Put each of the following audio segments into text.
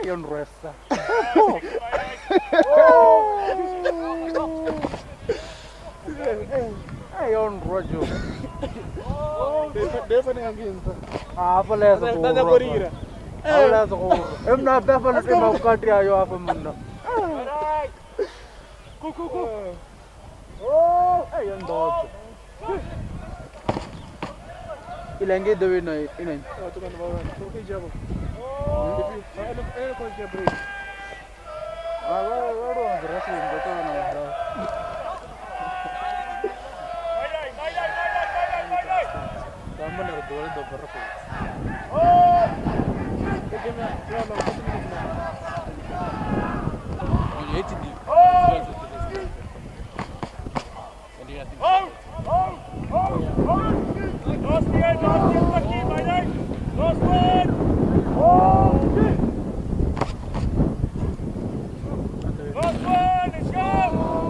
Ayun resta. Ayun rojo. Desa ni angin tu. Apa leh tu? Tanda korira. Apa leh tu? Emna befa na tema ukati ayo apa manda. Ku. Oh, ayun dog. Ilange dewi na ini. Oh, tu kan bawa. Tu ke jabo.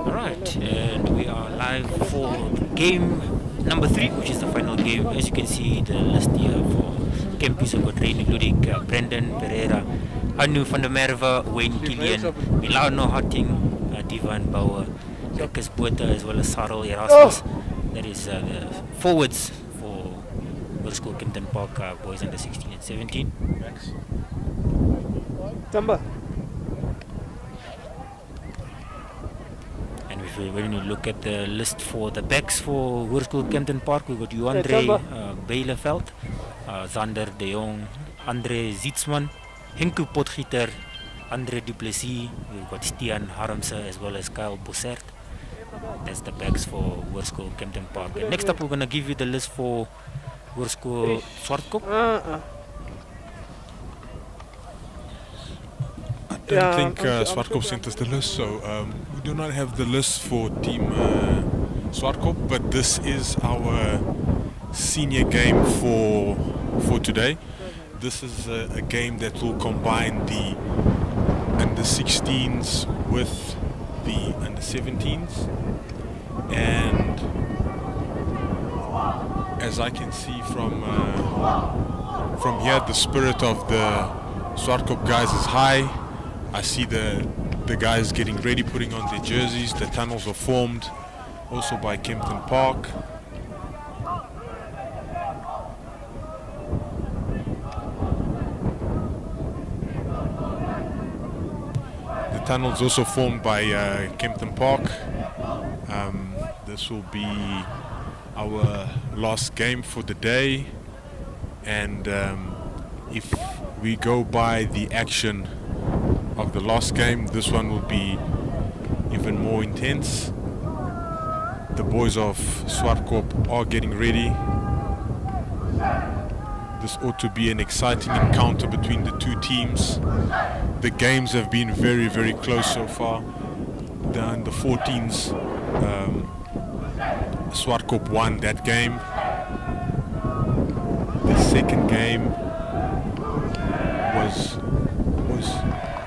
Alright, and we are live for game number 3, which is the final game. As you can see, the list here for Kempton have got Rain, including Brendan Pereira, Anu van der Merwe, Wayne Gillian, Milano Hutting, Divan Bauer, Lucas Botha, as well as Sarel Erasmus. That is the forwards for World School Kempton Park boys under 16 and 17. Tamba. And when you look at the list for the backs for World School Kempton Park, we've got Joandre Beileveld, Zander de Jong, Andre Zietsman, Henku Potgieter, Andre Duplessis, we've got Stian Harmse as well as Kyle Bossert. That's the backs for World School Kempton Park. And next up, we're going to give you the list for World School Swartkop. I don't think Swartkop sent us the list, so we do not have the list for Team Swartkop, but this is our senior game for today. This is a game that will combine the under 16s with the under 17s, and as I can see from here, the spirit of the Swartkop guys is high. I see the guys getting ready, putting on their jerseys. The tunnels are formed also by Kempton Park. The tunnels also formed by Kempton Park. This will be our last game for the day, and if we go by the action of the last game, this one will be even more intense. The boys of Swartkop are getting ready. This ought to be an exciting encounter between the two teams. The games have been very, very close so far. The under 14s, Swartkop won that game. The second game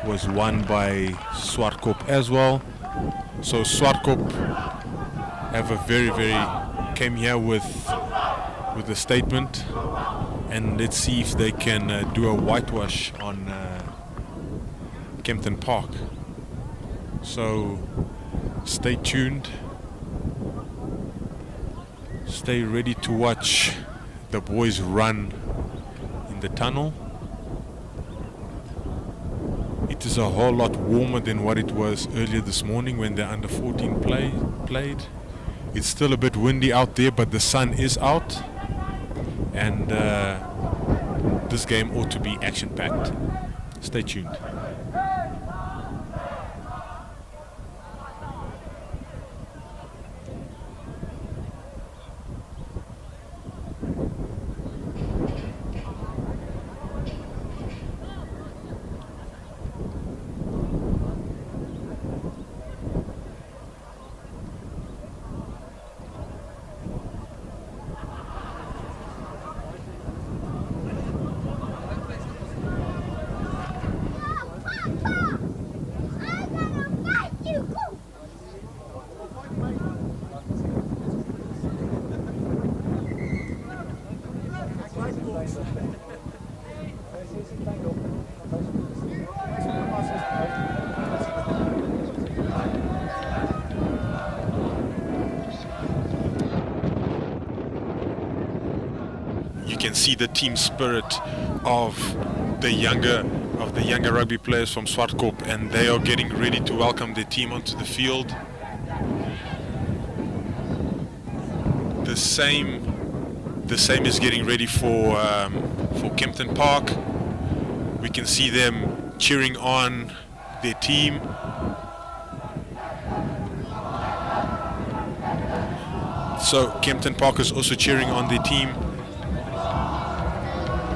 was won by Swartkop as well. So Swartkop have came here with a statement, and let's see if they can do a whitewash on Kempton Park. So stay tuned, stay ready to watch the boys run in the tunnel. It is a whole lot warmer than what it was earlier this morning when the under 14 played. It's still a bit windy out there, but the sun is out, and this game ought to be action-packed. Stay tuned. You can see the team spirit of the younger rugby players from Swartkop, and they are getting ready to welcome their team onto the field. The same is getting ready for Kempton Park. We can see them cheering on their team. So Kempton Park is also cheering on their team.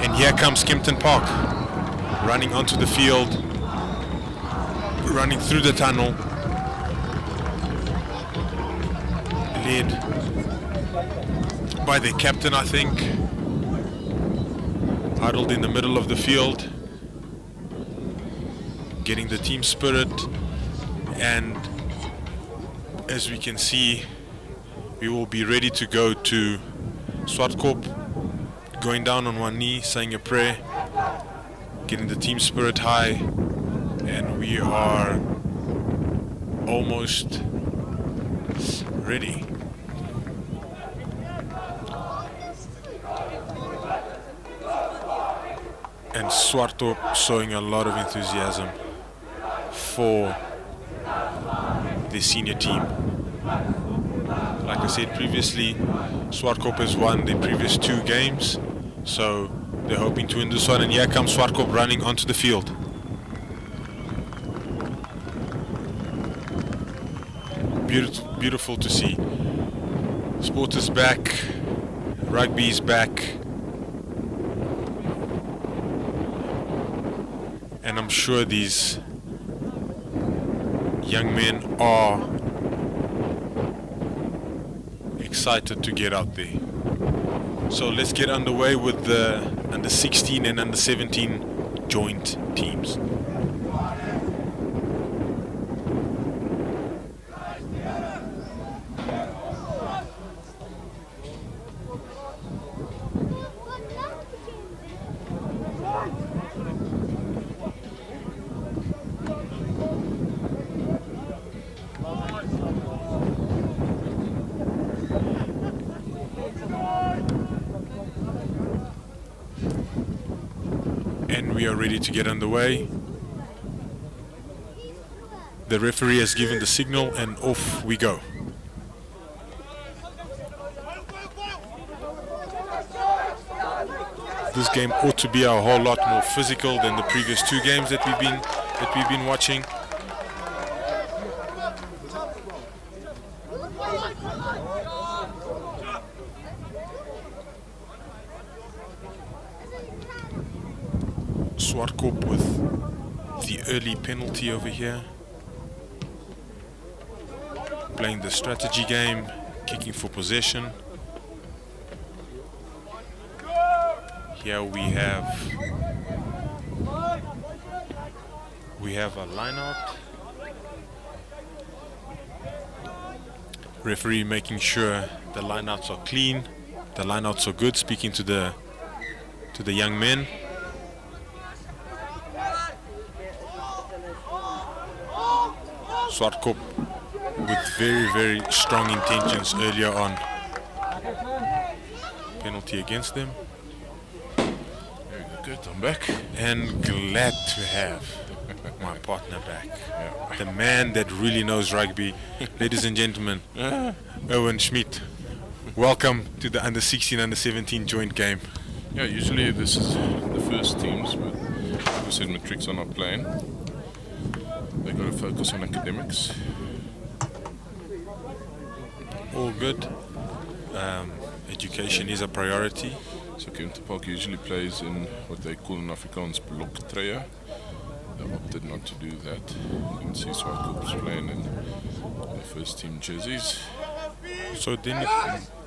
And here comes Kempton Park, running onto the field, running through the tunnel, led by their captain, I think, huddled in the middle of the field, getting the team spirit. And as we can see, we will be ready to go to Swartkop, going down on one knee, saying a prayer, getting the team spirit high, and we are almost ready. And Swartkop showing a lot of enthusiasm for the senior team. Like I said previously, Swartkop has won the previous 2 games, so they're hoping to win this one. And here comes Swartkop running onto the field. Beautiful to see. Sport is back, rugby is back, and I'm sure these young men are excited to get out there. So let's get underway with the under 16 and under 17 joint teams. And we are ready to get underway. The referee has given the signal and off we go. This game ought to be a whole lot more physical than the previous 2 games that we've been watching. Swartkop with the early penalty over here, playing the strategy game, kicking for possession. Here we have a line out. Referee making sure the lineouts are clean, the lineouts are good, speaking to the young men. Swartkop with very, very strong intentions earlier on. Penalty against them. Very good, I'm back. And glad to have my partner back. Yeah. The man that really knows rugby. Ladies and gentlemen, Owen Schmidt. Welcome to the under 16, under 17 joint game. Yeah, usually this is the first teams, but we said matrics are not playing. They got to focus on academics. All good. Education is a priority. So Kempton Park usually plays in what they call in Afrikaans bloktreya. They opted not to do that. You can see Swartkop's playing in their first team jerseys. So then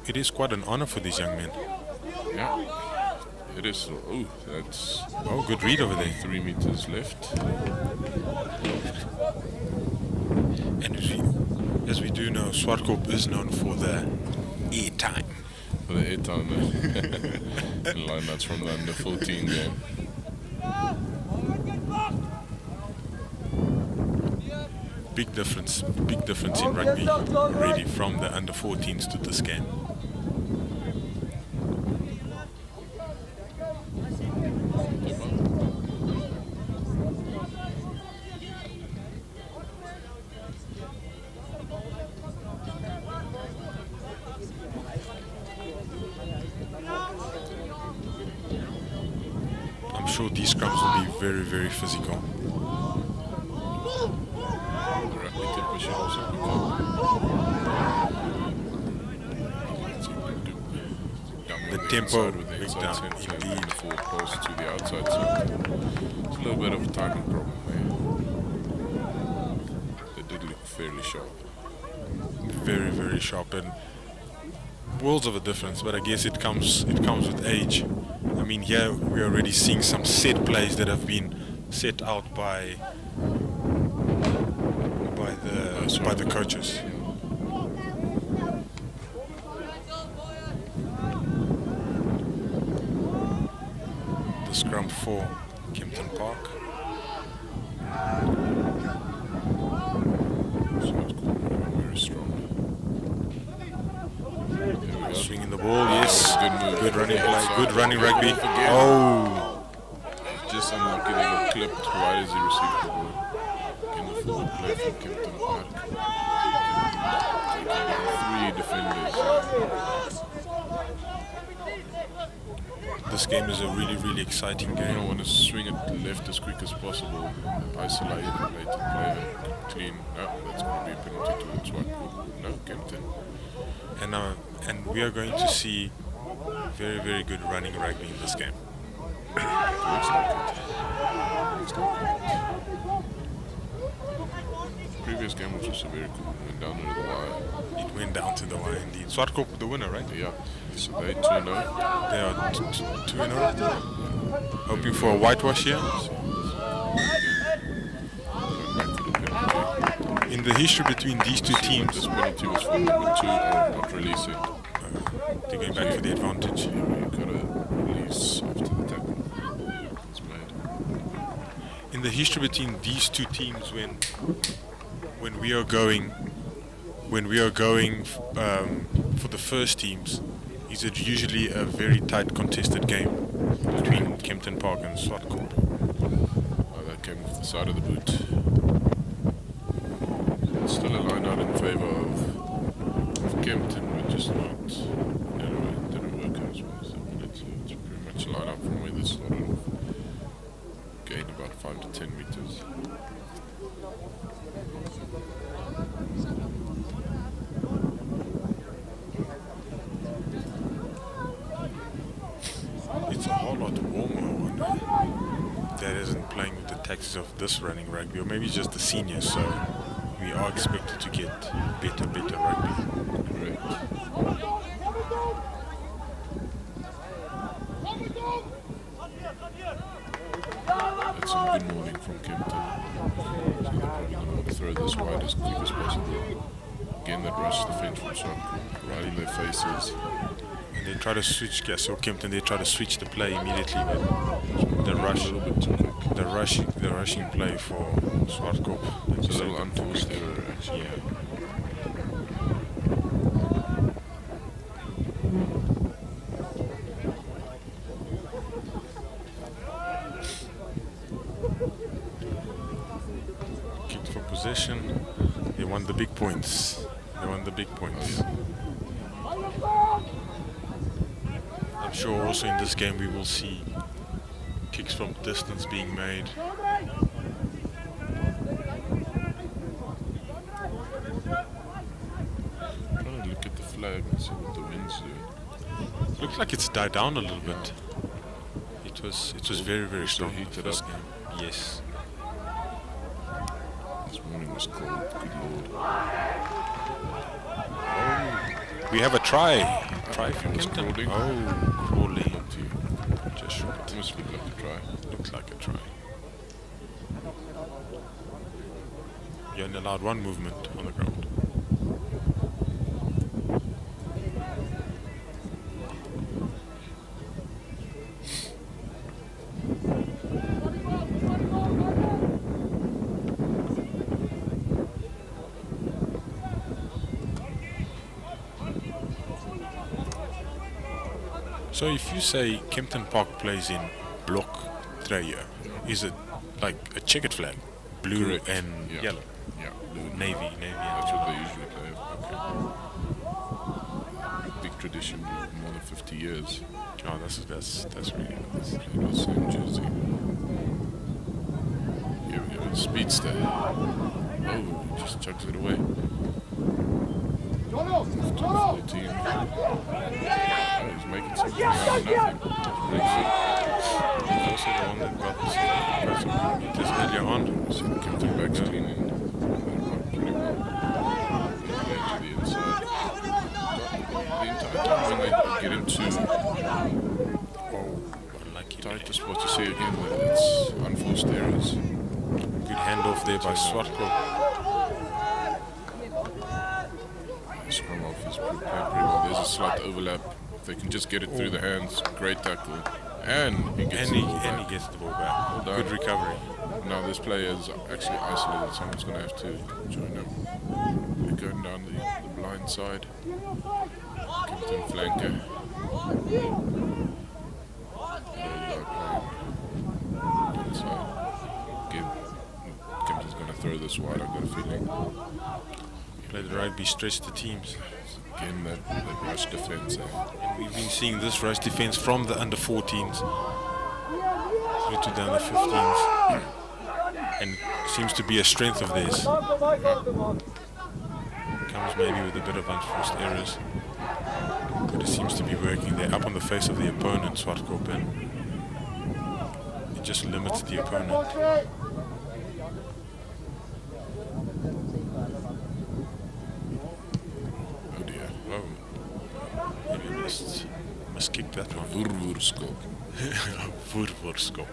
it is quite an honor for these young men. Yeah, it is. Oh, that's... Oh, good read over there. 3 meters left. And as we do know, Swartkop is known for the airtime. For the airtime and lineouts from the under 14 game. Big difference in rugby already from the under 14s to this game. I'm sure these scrums will be very, very physical. The tempo big down, indeed. The forward pass to the outside side. It's a little bit of a timing problem there. They did look fairly sharp. Very, very sharp, and worlds of a difference. But I guess it comes with age. I mean, here we're already seeing some set plays that have been set out by the coaches. The scrum for Kempton Park. Very strong. Swinging the ball, yes. Good running play, good running rugby. Again. Oh! Just unlucky they got clipped right as he received the ball. Again, the forward play from Kempton Park. Taking down 3 defenders. This game is a really, really exciting You game. don't want to swing it left as quick as possible. Isolate and let the player clean. No, that's going to be a penalty towards Swartkop. No, Kempton. And we are going to see very, very good running rugby in this game. Looks like it. Previous game was also very cool. Went down to the wire. It went down to the wire indeed. Swartkop the winner, right? Yeah. So they 2-0. They are 2-0. Hoping for a whitewash here. In the history between these two teams, This penalty was for number 2 not releasing. they're going back for the advantage. You gotta release after the tackle. It's made. In the history between these two teams, when we are going for the first teams, is it usually a very tight contested game between Kempton Park and Swartkop. That came off the side of the boot. Still a line out in favour of Kempton, but just not. Didn't work out as well as they wanted to. It's pretty much a line out from where they started off. Gained about 5 to 10 meters. It's a whole lot warmer, I wonder. That isn't playing with the tactics of this running rugby, or maybe just the seniors, so we are expected to get better rugby. Correct. That's some good moving from Kempton. So they're probably going to want to throw this wide as quick as possible. Again, that rush defense from Swartkop, right in their faces. And they try to switch, so Kempton, they try to switch the play immediately, but the rush, A little bit too quick. the rushing play for Swartkop. It's a little unforced error, actually. Yeah. Kicked for possession. They won the big points. I'm sure also in this game we will see kicks from distance being made. Trying to look at the flag and see what the wind's doing. Looks like it's died down a little bit. It was very, very strong in the heated first up. game. Yes. This morning was cold, good lord. We have a try. Try from It was Kempton. Crawley. Oh, Crawley. Not too. Just short. Must look like a try. Looks like a try. You're only allowed one movement on the ground. So if you say Kempton Park plays in block 3, is it like a checkered flag? Blue Correct. and Yeah. yellow? Yeah, blue and Navy. that's what they usually play. Big tradition of more than 50 years. Oh, that's really nice. Played with the same jersey. Here we go, Speedster. Oh, just chucks it away. 14. Oh, he's making something out of nothing. He's also the one that got some meters earlier on. So Kempton back's cleaning pretty well. Play to the inside. The entire time when they get into tighter spots, you see again that it's unforced errors. Good handoff there by Swartkop. Scrum off is playing pretty well. There's a slight overlap. If they can just get it through the hands, great tackle. And he gets the ball back. He gets the ball back. Well done. Good recovery. Now this player is actually isolated. Someone's going to have to join him. They're going down the blind side. Kempton flanker. Inside. Again, Kempton's going to throw this wide, I've got a feeling. Play the rugby, stretch the teams. Again, that rush defense. And we've been seeing this rush defense from the under 14s through to the under 15s. And seems to be a strength of theirs. Comes maybe with a bit of unforced errors. But it seems to be working. They're up on the face of the opponent, Swartkop, and it just limits the opponent. Oh dear. Oh, maybe I must kick that one. Swartkop. Swartkop.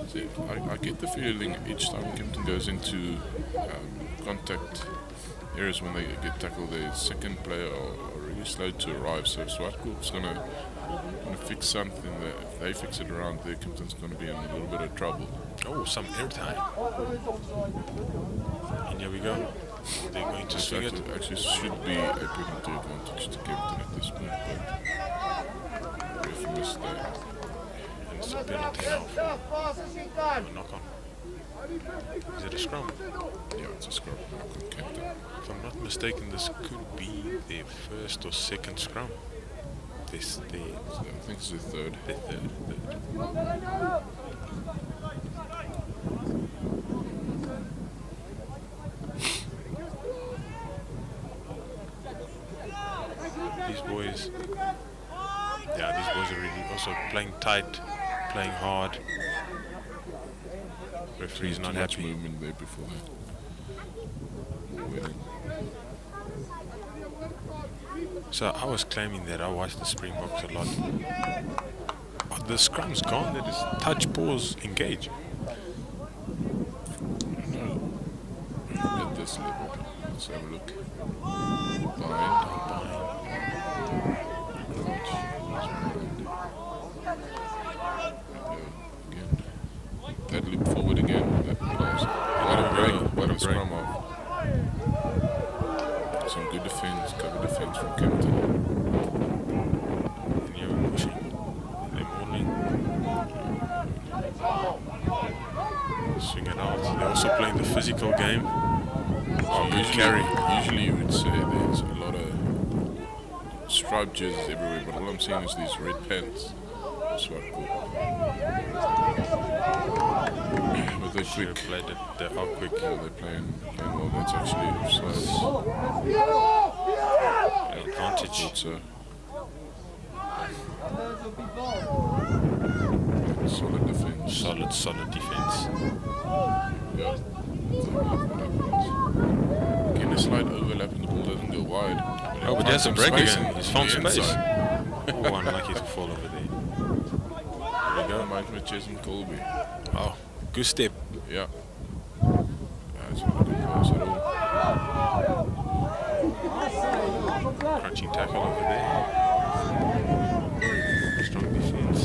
See, I get the feeling each time Kempton goes into contact areas when they get tackled, their second player are really slow to arrive. So if Swartkop's going to fix something, that if they fix it around there, Kempton's going to be in a little bit of trouble. Oh, some airtime. And here we go. They're going to swing it. Actually should be a penalty advantage to Kempton at this point, but ref missed there. And it's a penalty now for a knock-on. Is it a scrum? Yeah, it's a scrum knock on Kempton. If I'm not mistaken, this could be their first or second scrum. I think it's the third. Their third. These boys are really also playing tight, playing hard. Referee's not Too much happy. movement there before that. Winning. So I was claiming that I watched the Springboks a lot. But the scrum's gone. That is touch, pause, engage. At this level, let's have a look. Bind. Again. That leap forward again. That close. Let him scrum off. Some good defense, cover defense from Kempton. And here we're pushing. They're modeling. Swing it out. They're also playing the physical game. Usually you would say there's a lot of striped jerseys everywhere, but all I'm seeing is these red pants. Swartkop. But they're quick. Played it. They are quick. Yeah, they're playing well. That's actually offside. Advantage. So solid defense. Solid defense. Yeah. Again, a slight overlap and the ball doesn't go wide. Oh, but there's a break again. He's found the space. inside. Oh, unlucky to fall over there. There we go. Reminds me of Jason Colby. Oh, good step. Yeah. That's not a good pass at all. Crunching tackle over there. Strong defense.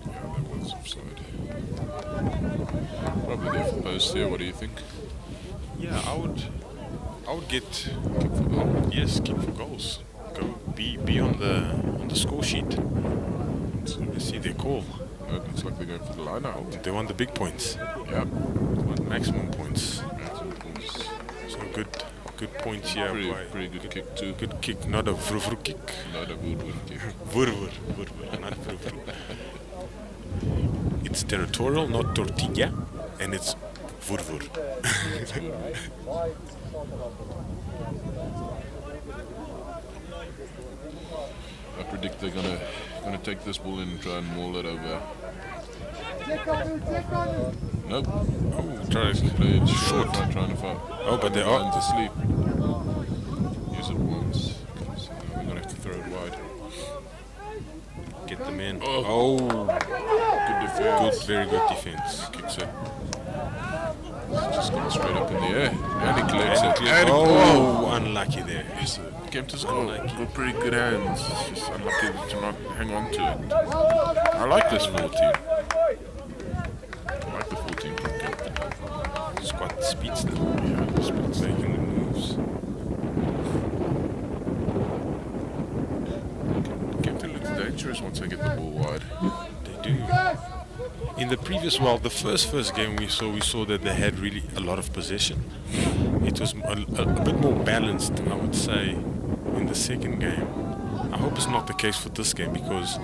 Yeah, that was offside. Probably there for post there. What do you think? Yeah, I I would get Kick for goal. yes, kick for goals. Go be on the score sheet. Let's see their call. No, it looks like they're going for the line out. They want the big points. Yeah. They want maximum points. Maximum points. So good points here. Pretty good kick too. Good kick, not a vru kick. Not a wood kick. Vur, not vru. It's territorial, not tortilla, and it's vur. I predict they're gonna take this ball in and try and maul it over. Nope. Oh, try to Play it short. trying to fight. Oh, but they are. To sleep. Use it once. So now we're gonna have to throw it wide. Get them in. Oh. Oh, Good defense. very good defense. Kicks it. Just going straight up in the air. And he collects it. And oh, unlucky there. Yes, Kempton's got pretty good hands. It's just unlucky to not hang on to it. I like this 14. I like the 14 from Kempton. It's quite speedster. Yeah, speed's Making the moves. Kempton looks dangerous once they get the ball wide. They do. In the previous, the first game we saw that they had really a lot of possession. It was a bit more balanced, I would say, in the second game. I hope it's not the case for this game because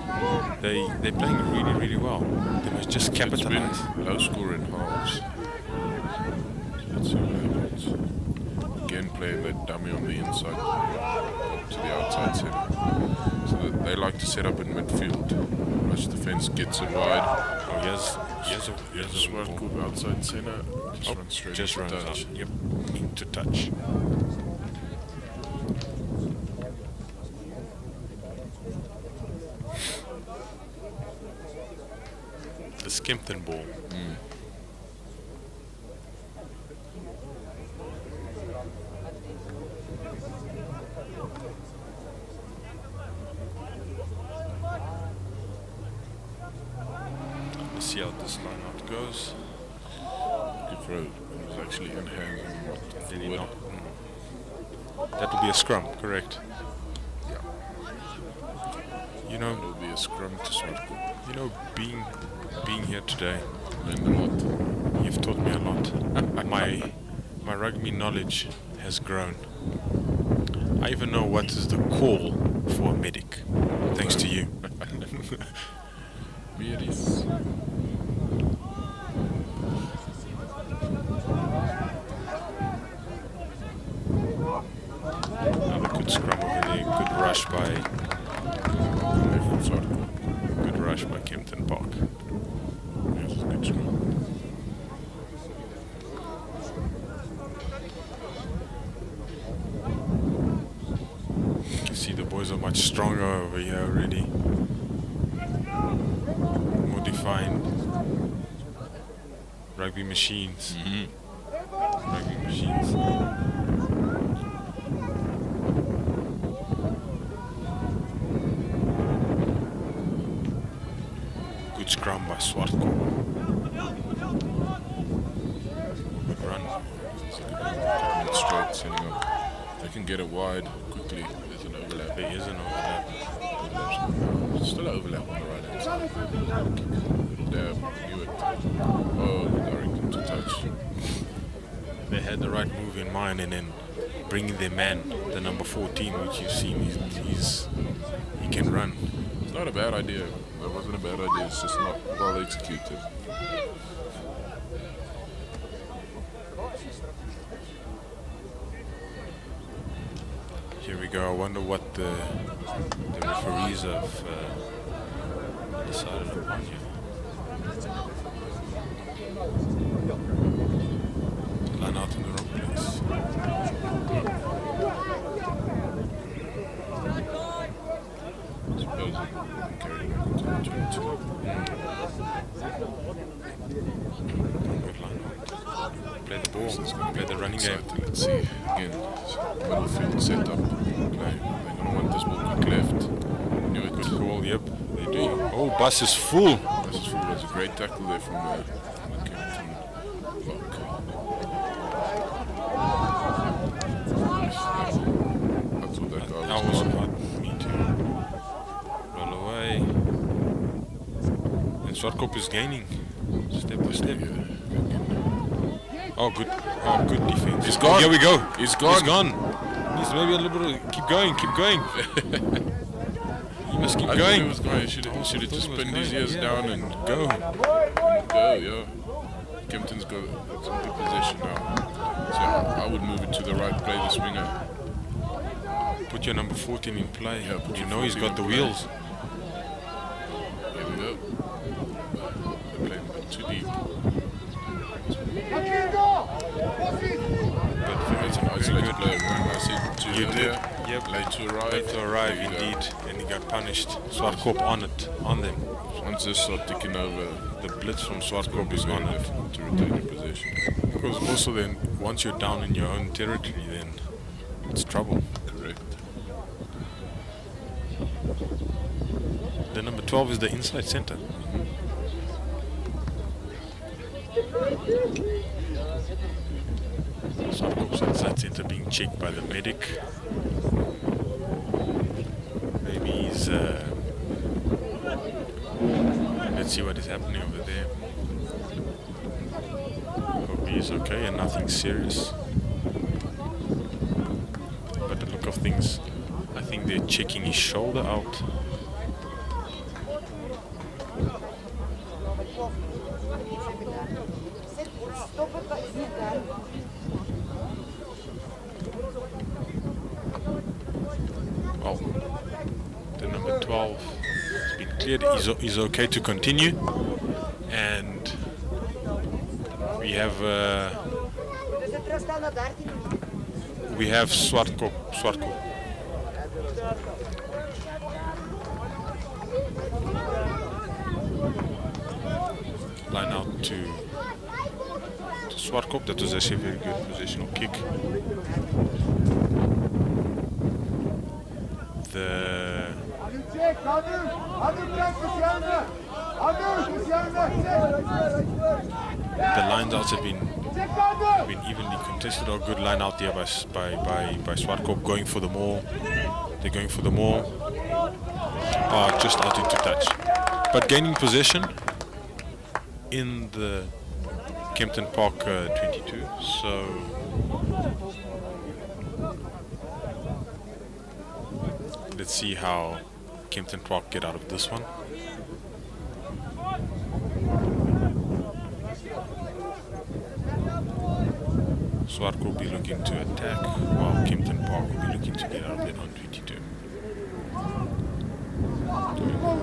they're playing really, really well. They must just capitalize. It's been low score in halves. Let's see what happens. Again, playing that dummy on the inside to the outside center. So that they like to set up in midfield. Rush defense gets it wide. Oh, yes, Swartkop outside center. Just runs straight just into runs touch. out. Yep, into touch. The Kempton ball. Let's see how this line out goes. Good throw. It was actually in hand and not Did he forward. not? That would be a scrum, correct? Yeah. You know, It'll be a scrum to Swartkop. being here today, Learned a lot. you've taught me a lot. My rugby knowledge has grown. I even know what is the call for a medic, thanks to you. Here it is. Another good scrum over there. Good rush by Swartkop. Good rush by Kempton Park. Yes, it's a good scrum. You can see the boys are much stronger over here already. More defined. Rugby machines. Rugby machines. Good scrum by Swartkop. Good run. Coming straight, setting up. They can get it wide quickly. There's an overlap. There is an overlap. Still an overlap on the right hand side. Little dab, knew it. Oh, direct into touch. They had the right move in mind, and then bringing their man, the number 14, which you've seen, he can run. It's not a bad idea. That wasn't a bad idea. It's just not well executed. Here we go. I wonder what the referees have decided upon here. Line out in the wrong place. Suppose it carried back into the 22. Good line out. Play the ball. Play the running game. Exciting. Let's see. Again, middle field setup. Okay. They're going to want this ball quick left. Knew it. Good ball. Yep, they do. Oh, bus is full. This is full. That's a great tackle there from the Kempton block. Swartkop is gaining step by step. Oh, good defense. He's gone. Here we go. He's gone. He's gone. Needs maybe a little bit of, keep going. He must keep I going. thought he was going. He should have just pinned his ears down and go. Yeah. Kempton's got some good position now. So I would move it to the right, play the swinger. Put your number 14 in play. Yeah, put you your know he's 14 got the in play. wheels. There we go. They're playing a bit too deep. But It's an isolated play. I said to You earlier, did. Yep. late to arrive. Late to arrive, There you go. indeed. And he got punished. Swartkop on them. Once they start ticking over, The blitz from Swartkop it's is very on it. difficult to retain your possession. Because also then, once you're down in your own territory, then it's trouble. Correct. The number 12 is the inside center. Swartkop's inside center being checked by the medic. Maybe he's... let's see what is happening over there. Hope he's okay and nothing serious. But the look of things, I think they're checking his shoulder out. Oh, the number 12 has been cleared. He's okay to continue, and we have Swartkop. Line out to Swartkop. That was actually a very good positional kick. The line outs have been evenly contested. Or good line out there by Swartkop, going for the maul. They're going for the maul. Just out into touch, but gaining possession in the Kempton Park 22. So let's see how Kempton Park get out of this one. Swartkop will be looking to attack, while Kempton Park will be looking to get out of it on 22.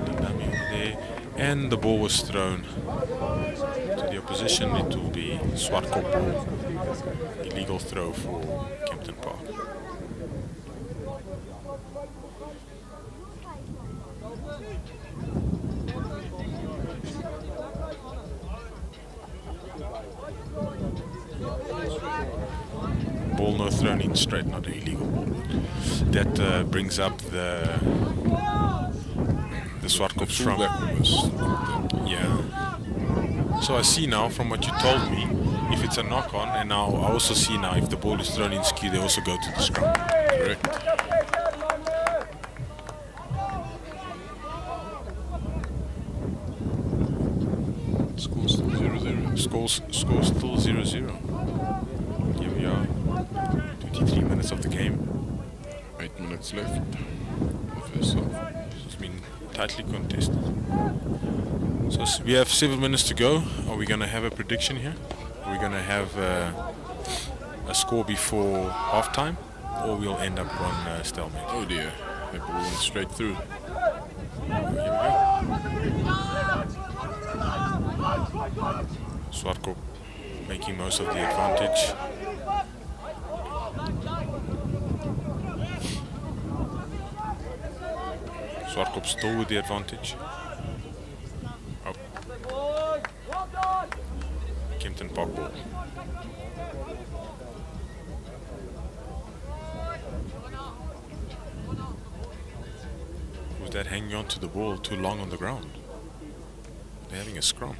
The dummy over there, and the ball was thrown to the opposition. It will be Swartkop ball. Illegal throw for Kempton Park. Ball no thrown in straight, not an illegal ball. That brings up the Swartkop scrum. Yeah. So I see now from what you told me, if it's a knock on, and now I also see now if the ball is thrown in skew, they also go to the scrum. Correct. Score's still 0-0. Score's still 0-0. Here we are. 23 minutes of the game. 8 minutes left. The first half. It's been tightly contested. So we have 7 minutes to go. Are we going to have a prediction here? Are we going to have a score before halftime? Or we'll end up on stalemate? Oh dear. They ball went straight through. Here we go. Swartkop making most of the advantage. Swartkop still with the advantage. Up. Kempton Park ball. Who's that hanging on to the ball too long on the ground? They're having a scrum.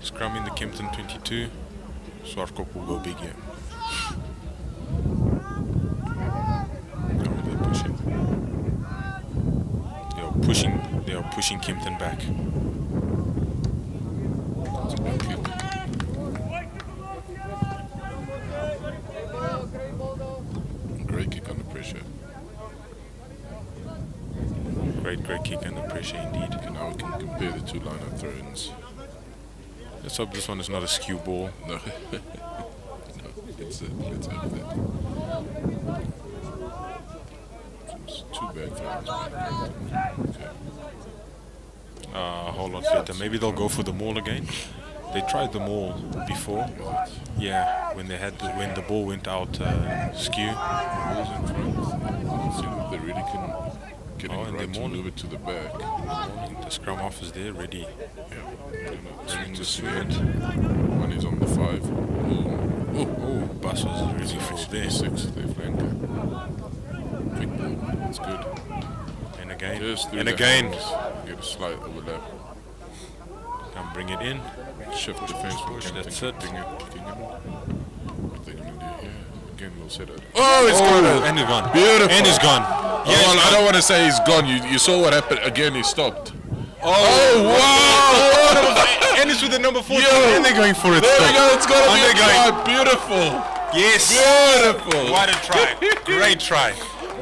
Scrum in the Kempton 22. Swartkop will go big here. pushing Kempton back. That's a good kick. Great kick under pressure. Great kick under pressure indeed. Okay, now we can compare the two line-up throw-ins. Let's hope this one is not a skew ball. No. No, let's hope that. It's two bad throws. Okay. A whole lot better. Maybe they'll go for the maul again. They tried the maul before. Yeah, when the ball went out skew. Balls in front. Let's see if they really can get it and right they're to move it to the back. The scrum half is there, ready. Yeah. Ready to swing swing it. it. One is on the 5. Oh, Bus was really full there. 6, their flanker. Quick ball. That's good. And again. Just through And the again. hands. Get a slight overlap. Come bring it in. Shift defense from Push, Kempton, that's it. kicking it. What they're going to do here. Again, we'll set it. Oh, it's gone. And it's gone. Beautiful. And it's gone. Yeah, well, I don't want to say he's gone. You saw what happened. Again, he stopped. Oh, wow! And it's with the number 14. Yo. And they're going for it. There we go. It's going to And be a they're try. going. Beautiful. Yes. Beautiful. What a try. Great try.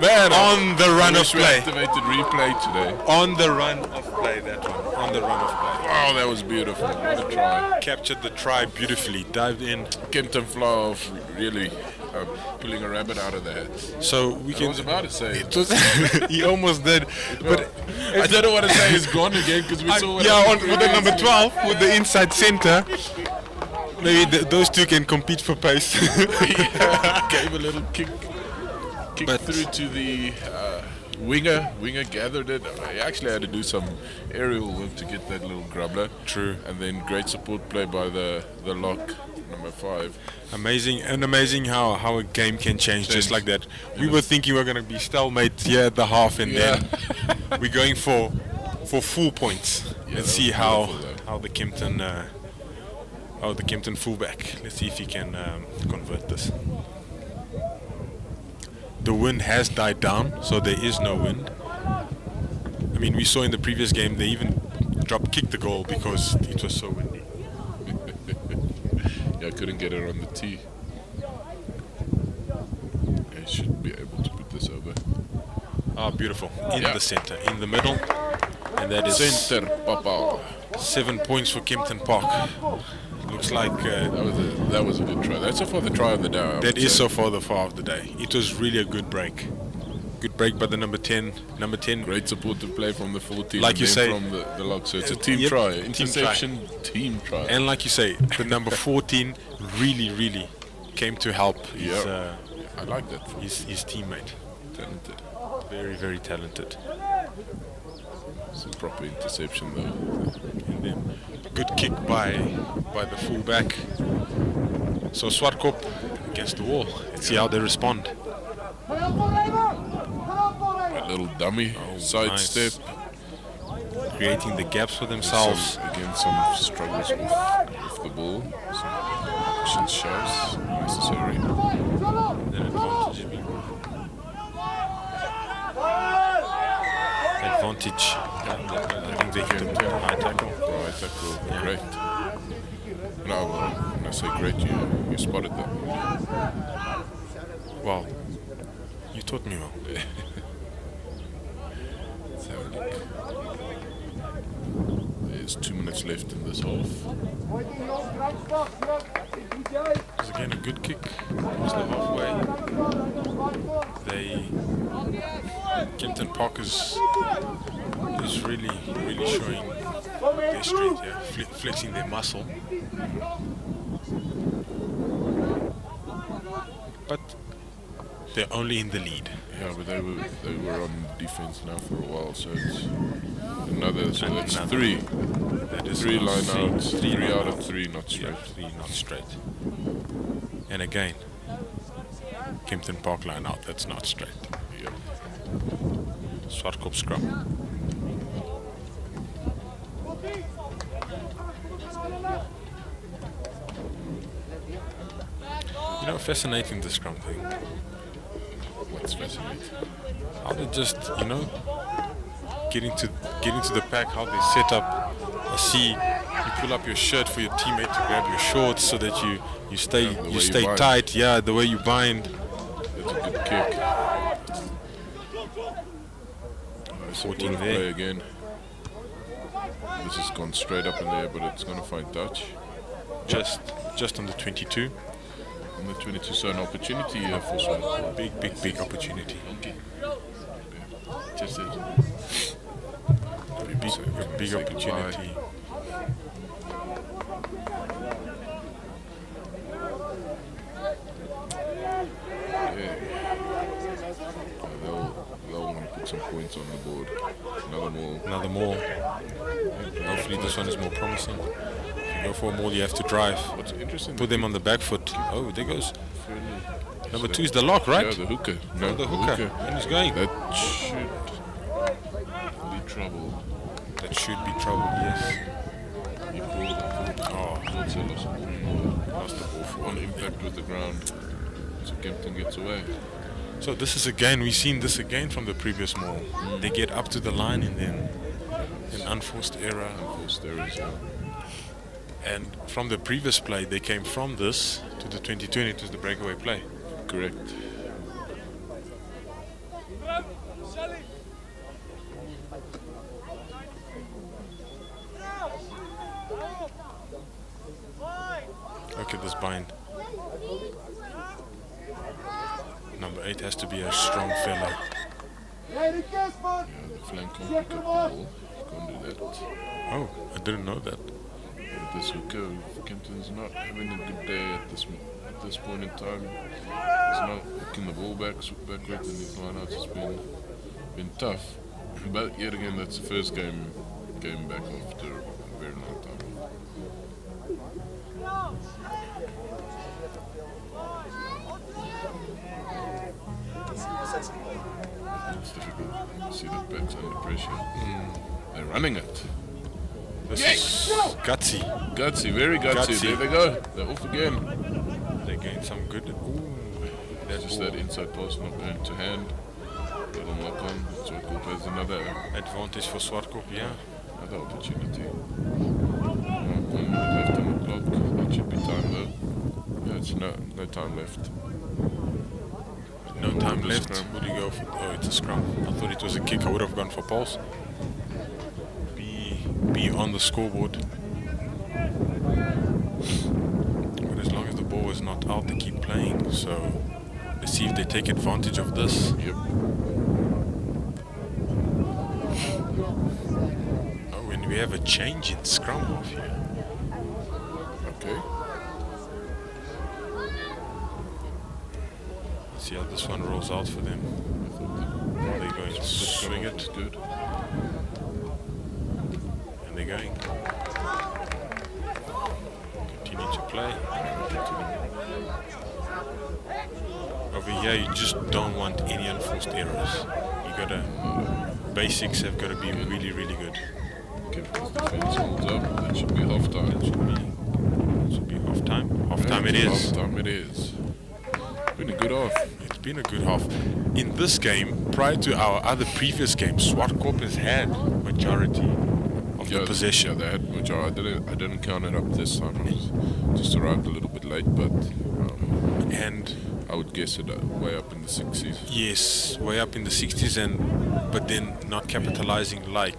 Man, On the run I of wish we play. activated replay today. On the run of play, that one. On the run of play. Wow, that was beautiful. What a try. Captured the try beautifully. Dived in. Kempton Flow really pulling a rabbit out of the hat. So we I can. was about to say. It was he almost did. But I don't want to say he's gone again because we saw what happened with the number previously. 12, with the inside center. Maybe those two can compete for pace. Yeah, gave a little kick But- through to the winger. Winger gathered it. I actually had to do some aerial work to get that little grubbler. True. And then great support play by the lock, number 5. Amazing how a game can change just like that. We were thinking we're going to be stalemate here at the half, and then we're going for full points. Yeah, Let's that see was how beautiful, the Kempton fullback. Let's see if he can convert this. The wind has died down, so there is no wind. I mean, we saw in the previous game they even kicked the goal because it was so windy. Yeah, I couldn't get it on the tee. I should be able to put this over. Ah, beautiful. In Yeah. the center, in the middle. And that is Center, Papa. 7 points for Kempton Park. Looks like That was a good try. That's so far the try of the day. I that would is say. so far the far of the day. It was really a good break. Good break by the number 10. Number 10. Great supportive play from the 14. Like and you then say. from the lock. So it's a team Yep, try. team Interception, team try. And like you say, the number 14 really came to help his, I like that. From his teammate. talented. Very talented. Some proper interception though. And then good kick by the fullback. So Swartkop against the wall. Let's see how they respond. A little dummy side nice. step. Creating the gaps for themselves. Some struggles off the ball. Some cushion shows necessary. Then advantage. I think they hit him high tackle. Right tackle. Great. No, well, when I say great, you spotted that. Wow. You taught me well. Let's have a look. There's 2 minutes left in this half. It's again a good kick. Across the halfway. Kempton Park is really showing their strength here, flexing their muscle. But they're only in the lead. Yeah, but they were on defense now for a while, so it's another. So that's Another. 3. That is 3 line outs. 3 line out of outs. 3 not straight. Yeah, 3 not straight. And again, Kempton Park line out. That's not straight. Yep. Swartkop scrum. You know, fascinating the scrum thing. What's fascinating? How they just, get into the pack, how they set up. I see you pull up your shirt for your teammate to grab your shorts so that you stay tight. Yeah, the way you bind. That's a good kick. 14 play there. again. This has gone straight up in there, but it's going to find touch. Just on the 22. On the 22, so an opportunity here for Swartkop. Big opportunity. Okay. Just a big opportunity. Yeah. They'll want to put some points on the board. Another maul. Hopefully this one is more promising. If you go for a maul, you have to drive. What's interesting? Put them on the back foot. Oh, there goes. Number 2 is the lock, right? Yeah, the hooker. No, the hooker. And he's going. That should be trouble. That should be trouble, yes. He pulled it. Oh, Lost the ball on impact with the ground. So Kempton gets away. so this is again, we've seen this again from the previous maul. They get up to the line and then an unforced error. Unforced errors, yeah. And from the previous play, they came from this to the 22 and it was the breakaway play. Correct. Look at this bind. Number 8 has to be a strong fella. Yeah, the flank can't pick up the ball. Can't do that. Oh, I didn't know that. With this hooker, Kempton's not having a good day at this point in time. He's not hooking the ball backwards in his lineouts. It's been tough. But yet again, that's the first game back after a very long time. It's difficult to see that back's under pressure. They're running it. This is gutsy. Gutsy, very gutsy. There they go. They're off again. They gained some good. Ooh, That's just that inside pass not going to hand. Little knock on. Swartkop has another advantage for Swartkop, yeah. Another opportunity. 1 minute left on the clock. That should be time though. Yeah, it's no time left. No time left. Scrum. Would you go for? Oh, it's a scrum. I thought it was a kick. I would have gone for pulse. Be on the scoreboard. But as long as the ball is not out, they keep playing. So let's see if they take advantage of this. Yep. Oh, and we have a change in scrum off here. Okay. Let's see how this one rolls out for them. Are they going to swing it? Good. And they're going. Continue to play. Over here, you just don't want any unforced errors. You gotta, basics have got to be really, really good. Kempton's defense holds up. That should be half time. Should be half time. Half time it is. Half time it is. Been a good half. It's been a good half. In this game, prior to our other previous games, Swartkop has had majority of the possession. Yeah, they had majority. I didn't count it up this time. I was just arrived a little bit late, but and I would guess it way up in the 60s. Yes, way up in the 60s, but then not capitalizing like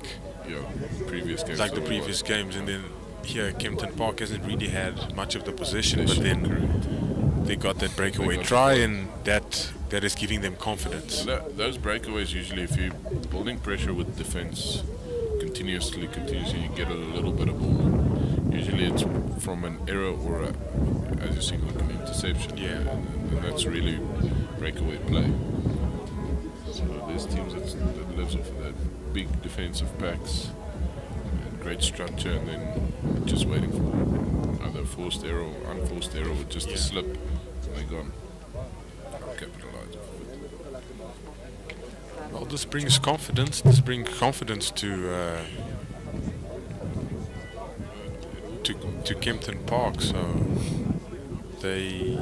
previous games. Like the previous games, and then here Kempton Park hasn't really had much of the possession, but then they got that breakaway try, and that is giving them confidence. Those breakaways usually, if you're building pressure with defense continuously, you get a little bit of ball. Usually it's from an error or, as you see, like an interception. Yeah. And that's really breakaway play. So there's teams that lives off of that big defensive packs, and great structure, and then just waiting for either forced error or unforced error with just a slip, and they're gone. Capitalize off of it. Well, this brings confidence. This brings confidence to Kempton Park. So they're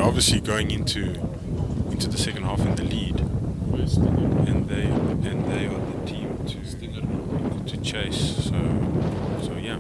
obviously going into the second half in the lead. and they are the team to chase. So yeah.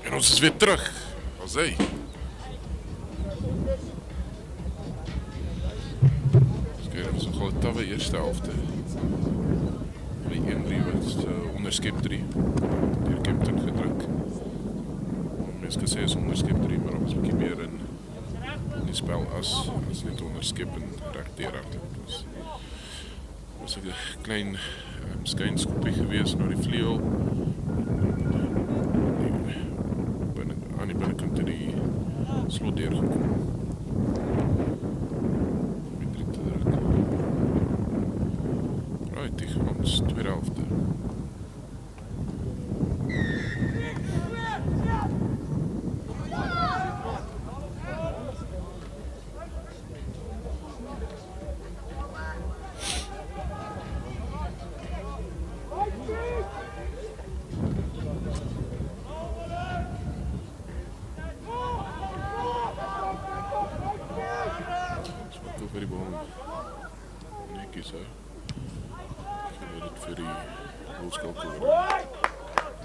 En ons is weer terug. Als hy. Skryf ons nogal 'n tawwe eerste helfte. Die 1-3 was onderskep 3. Deur Kempton gedruk. Mens kan sê is onderskep 3, maar ons 'n bietjie meer in die spel as net onderskep en regdeur hardloop. Was 'n klein skynskoppie gewees na die vleuel. Aan die binnekant toe die slot deurgekom. Met te druk. Right, die ons tweede helfte.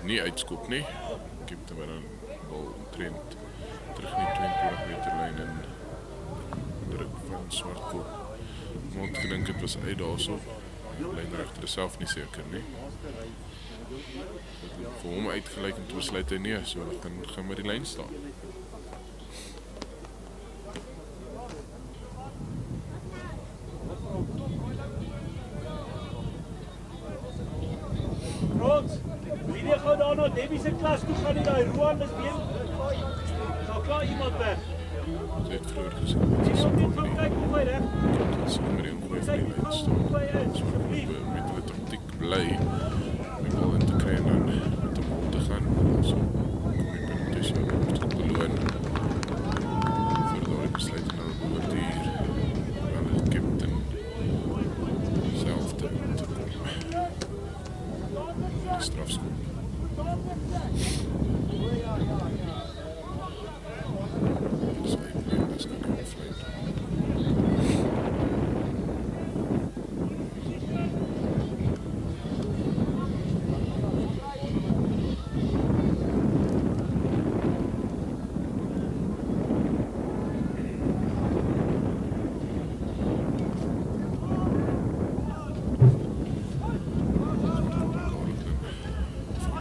nie uitskop nie. Kempton wat dan bal omtrent terug in die 22 meter lyn en druk van Swartkop. Maar ek dink dit was uit daarso. Lyn regter self nie seker nie. Vir hom uitgelyk en toe besluit hy nee, so hulle gaan met die lyn staan. Wie gaan daar na Debbie se klas toe gaan nie daai Roan is weer. Daar klaar iemand weg. Sy het vroeër gesê dat sy sal kom nie. Kyk hoe hy reg. Dit is nie meer een goeie vir die lyn staan. So met hulle taktiek bly om die bal in te kry en dan met hom op te gaan. So kom die penalty so te beloon. Vir daardie besluit en dan behoort hier wel het Kempton self te kom. Die strafskop.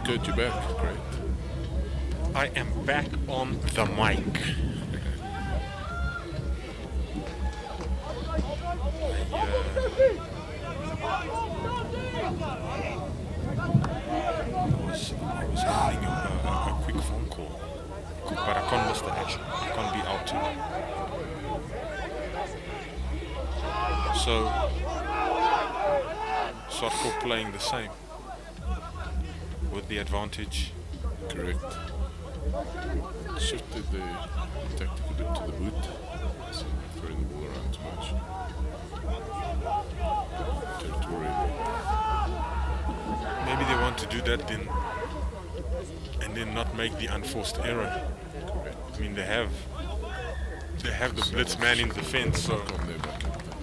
Good, you're back. Great. I am back on the mic. I was having a quick phone call, but I can't miss the action. I can't be out too. So, Swartkop playing the same with the advantage. Correct. Shifted the tactic a bit to the boot. So not throwing the ball around too much. Territorially. Maybe they want to do that then, and then not make the unforced error. Correct. I mean, they have the blitz man in defense, so Come there back up there.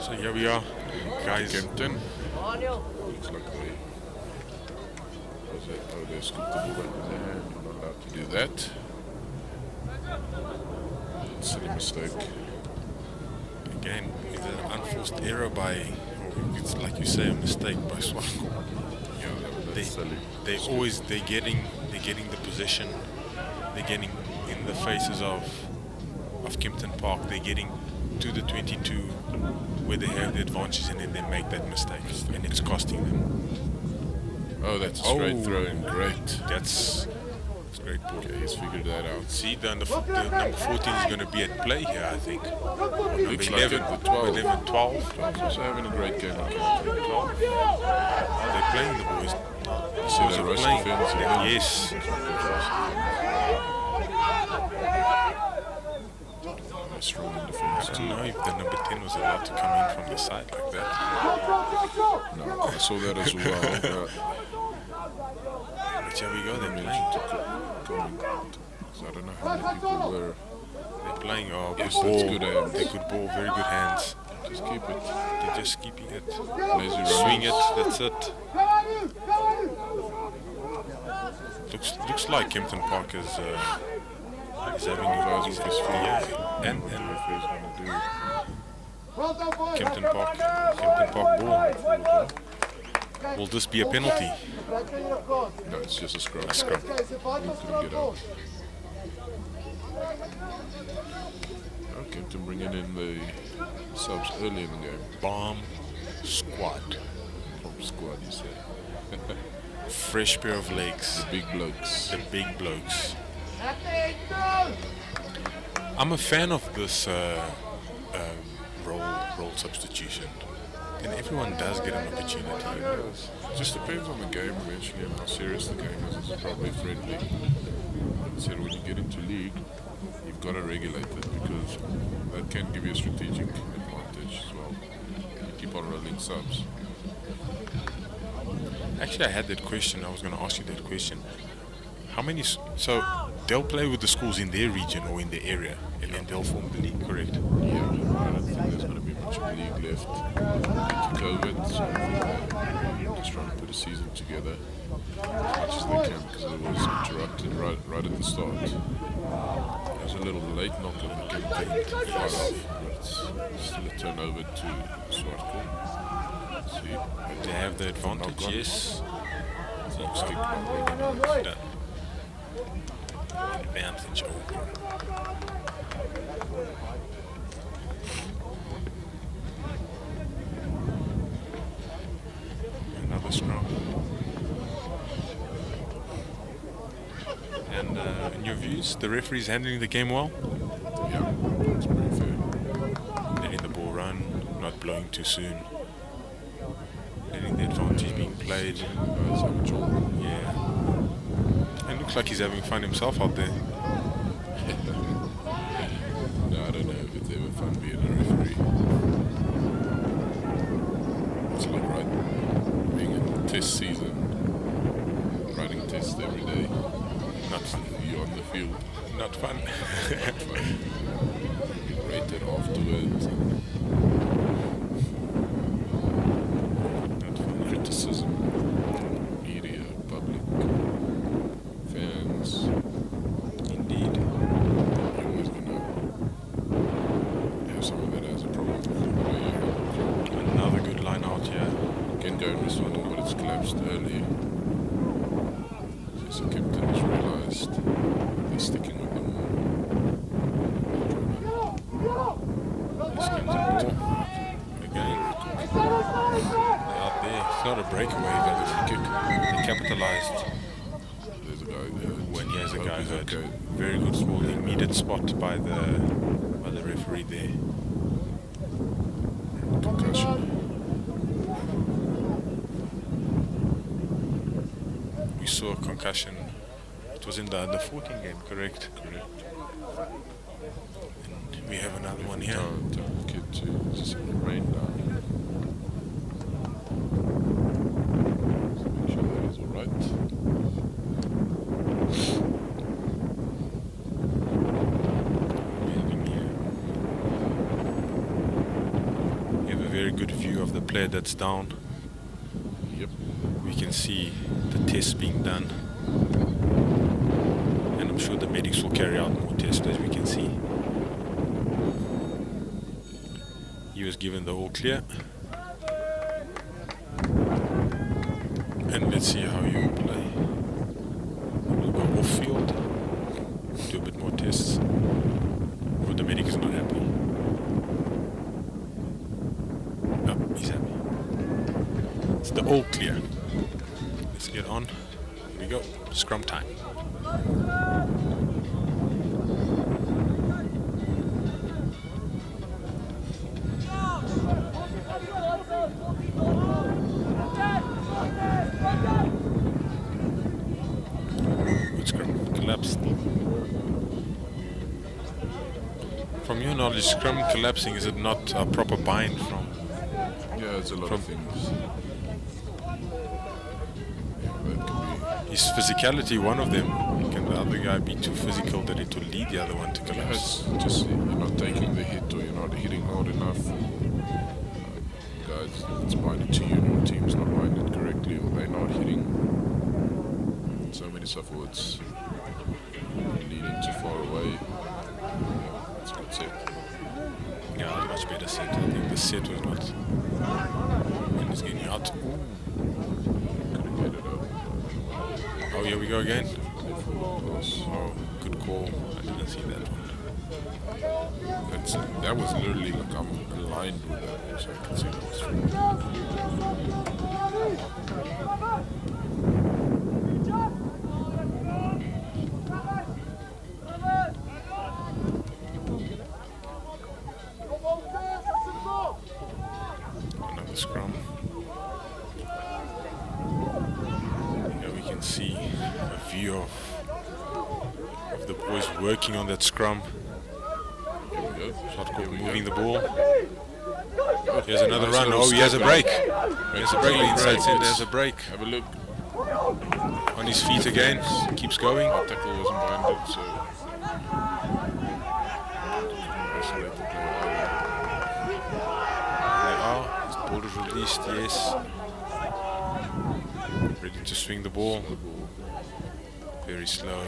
So here we are, guys. Kempton. Looks like they scooped the ball back in their hand. You're not allowed to do that. Silly mistake. Again, it's an unforced error by, or it's like you say, a mistake by Swartkop. Yeah, that's silly. They're getting the possession. They're getting in the faces of Kempton Park. They're getting to the 22 where they have the advantage, and then they make that mistake, and it's costing them. Oh, that's a straight throw in. Great. That's great ball. Okay, he's figured that out. See, the number 14 is going to be at play here, I think. Looks Number like 11, it, the 12. 11, 12. He's also having a great game. 12. They're playing the boys. See the rush playing. defense? Yes. They're strong in defense I too. don't know if the number 10 was allowed to come in from the side like that. No, I saw that as well. But here we go, I they're mentioned playing. to comment. So I don't know how many people were. They're playing. Oh, good Yes, ball. that's good hands. They're good ball, very good hands. Just keep it. They're just keeping it. Lazy Swing runs. it, that's it. Looks like Kempton Park is having Guys his off his feet. yeah, and Referee's gonna do. Kempton Park ball. Will this be a penalty? No, it's just a scrum. A scrum. We couldn't get out. Oh, Kempton bringing in the subs early in the game. Bomb squad. Top squad, you say. Fresh pair of legs. The big blokes. The big blokes. I'm a fan of this role substitution. And everyone does get an opportunity. It just depends on the game eventually and how serious the game is. It's probably friendly. So when you get into league, you've got to regulate it because that can give you a strategic advantage as well. You keep on rolling subs. Actually, I had that question. I was going to ask you that question. How many? So they'll play with the schools in their region or in their area, and then they'll form the league, correct? Yeah, I don't think there's going to be much of a league left due to COVID, so they're just trying to put a season together as much as they can because it was interrupted right at the start. It was a little late not going to get the fight off, but it's still a turnover to Swartkop. See, They have the advantage, yes. Fox kick not Done. Advantage over. Another scrum. And in your views, the referee's handling the game well? Yeah, it's pretty fair. Letting the ball run, not blowing too soon. Letting the advantage being played. It's amateur. Yeah. And looks like he's having fun himself out there. No, I don't know if it's ever fun being a referee. It's like being in the test season, running tests every day. Not You're on the field. not fun. Not fun. You get rated afterwards. Not fun. Criticism, media, public, fans. Indeed. You're always gonna have someone that has a problem with the way you handle. Another good line out here. Can go and respond, but it's collapsed early. So Kempton has realised they're sticking with them. This comes up again. They're out there. It's not a breakaway, but it's a kick. They capitalised There's a guy there. when he has a Hope guy he's hurt. okay. Very good small immediate spot by the referee there. Concussion. We saw a concussion. It was in the 14 game, correct? Correct. And we have another one here. Tell the kid to just rain down. So make sure that he's alright. We have him here. We have a very good view of the player that's down. Yep. We can see the tests being done. And I'm sure the medics will carry out more tests, as we can see. He was given the all clear. And let's see how he will play. He will go off field, do a bit more tests. Or the medic is not happy. No, he's happy. It's the all clear. Let's get on. Here we go. Scrum time. Good scrum. Collapsed. From your knowledge, scrum collapsing, is it not a proper bind from? Yeah, it's a lot of things. Yeah, that can be. Is physicality one of them? Can the other guy be too physical that it will lead the other one to collapse? It's just you're not taking the hit or you're not hitting hard enough. Guys, it's minded to you and the team's not minded correctly or they're not hitting. So many sufferwords leading too far away. Yeah, it's a good set. Yeah, it was much better set. I think the set was not. And it's getting out. Couldn't get it up. Oh, here we go again. Pass. Oh, good call. I didn't see that one. That was literally like I'm aligned with that, so I can see that was from. scrum. Here we can see a view of the boys working on that scrum. Swartkop moving the ball. Here's another run. Oh, he has a break. He has a break. Inside centre has a break. Have a look. On his feet again. Keeps going. Our tackle wasn't binded, so isolate the player. There they are. His ball is released. Yes. Ready to swing the ball. Very slow.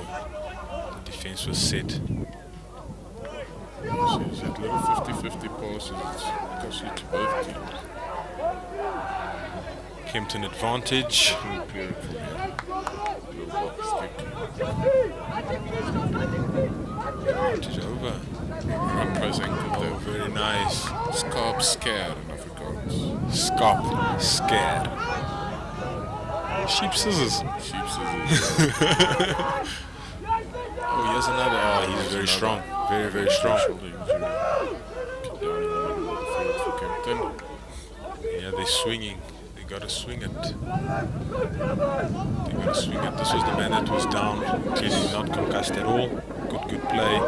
The defense was set. So it's that little 50-50 passes. It's costly to both teams. Kempton advantage. Clear it from here. Little block stick. It is over. Run press ankle Oh, there. very nice. Scarp scare in Afrikaans. Scarp scared. Sheep scissors. Sheep scissors. Oh, here's another. Oh, he's very strong. Very, very strong. Shoulder injury. Get down in the middle of the field for Kempton. Yeah, they're swinging. They gotta swing it. They gotta swing it. This was the man that was down. Clearly not concussed at all. Good play.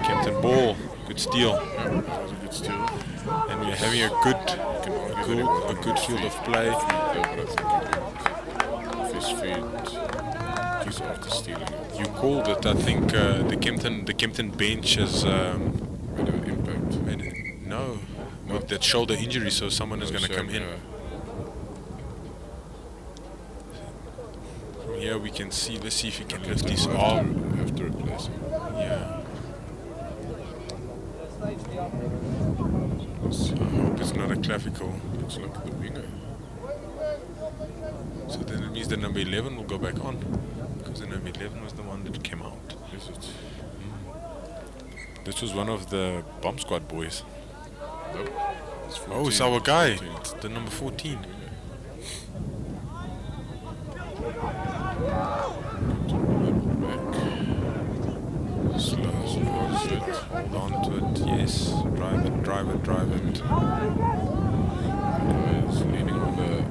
Kempton ball. Good steal. Yeah, that was a good steal. And we're having a good field of play. Yeah, but I think off his feet, he's after stealing it. You called it. I think the Kempton bench has Made an impact. no, with that shoulder injury. So someone is going to come in. From here we can see. Let's see if he can lift his arm. Have to replace him. Yeah. I hope it's not a clavicle. Looks like the winger. So then it means the number 11 will go back on. Because the number 11 was the one that came out. Is it? This was one of the bomb squad boys. Nope. It's Oh, it's 14. our guy. 14. It's the number 14. Back. Slow. Hold on to it. Yes. Drive it. Guys leaning on the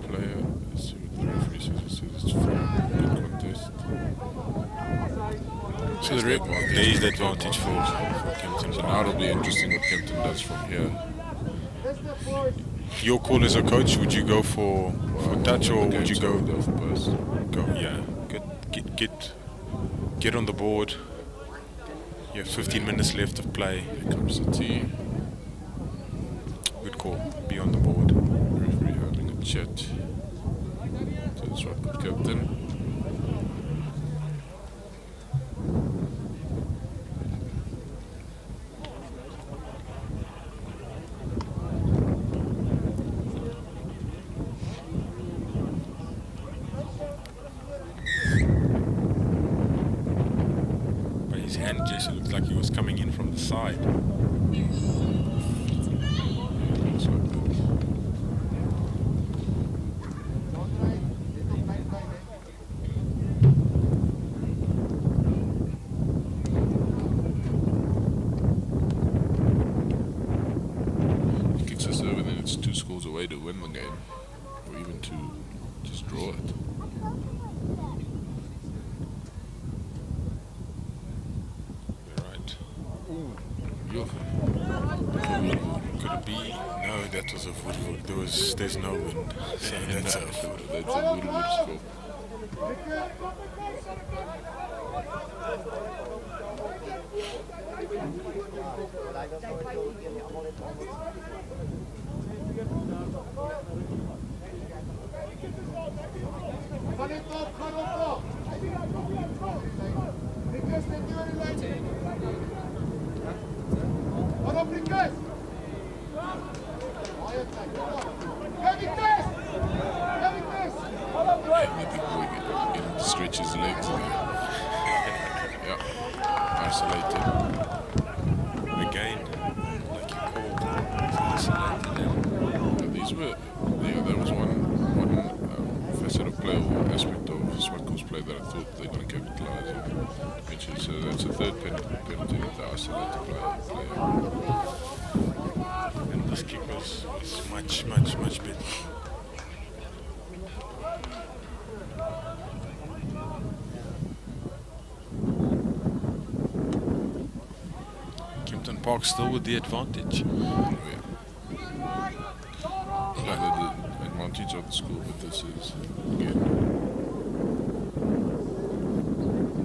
player. Let's see what the referee says. It says it's fair. Good contest. So there is the advantage for Kempton. So now it'll be interesting what Kempton does from here. Your call as a coach, would you go for touch or would you go for burst? yeah. Get on the board. You have 15 minutes left of play. Here comes the tee. Good call. Be on the board. Referee having a chat to the Swartkop captain. But his hand gesture looked like he was coming in from the side. Looks like that. He kicks a serve and then it's 2 scores away to win the game, or even to just draw it. You're right. Yuck. Could it be? No, that was a wood. There's no wind. So that's a That's a little score. Getting to stretch his legs there. Yeah, isolated. again, like you called. Isolated them. These were, there was one facet of play or aspect of Swartkop's play that I thought they're going to capitalize on, which is that's a third penalty that they isolated player. And this kick was much better. Kempton Park still with the advantage. Yeah, the advantage of the school, but this is again.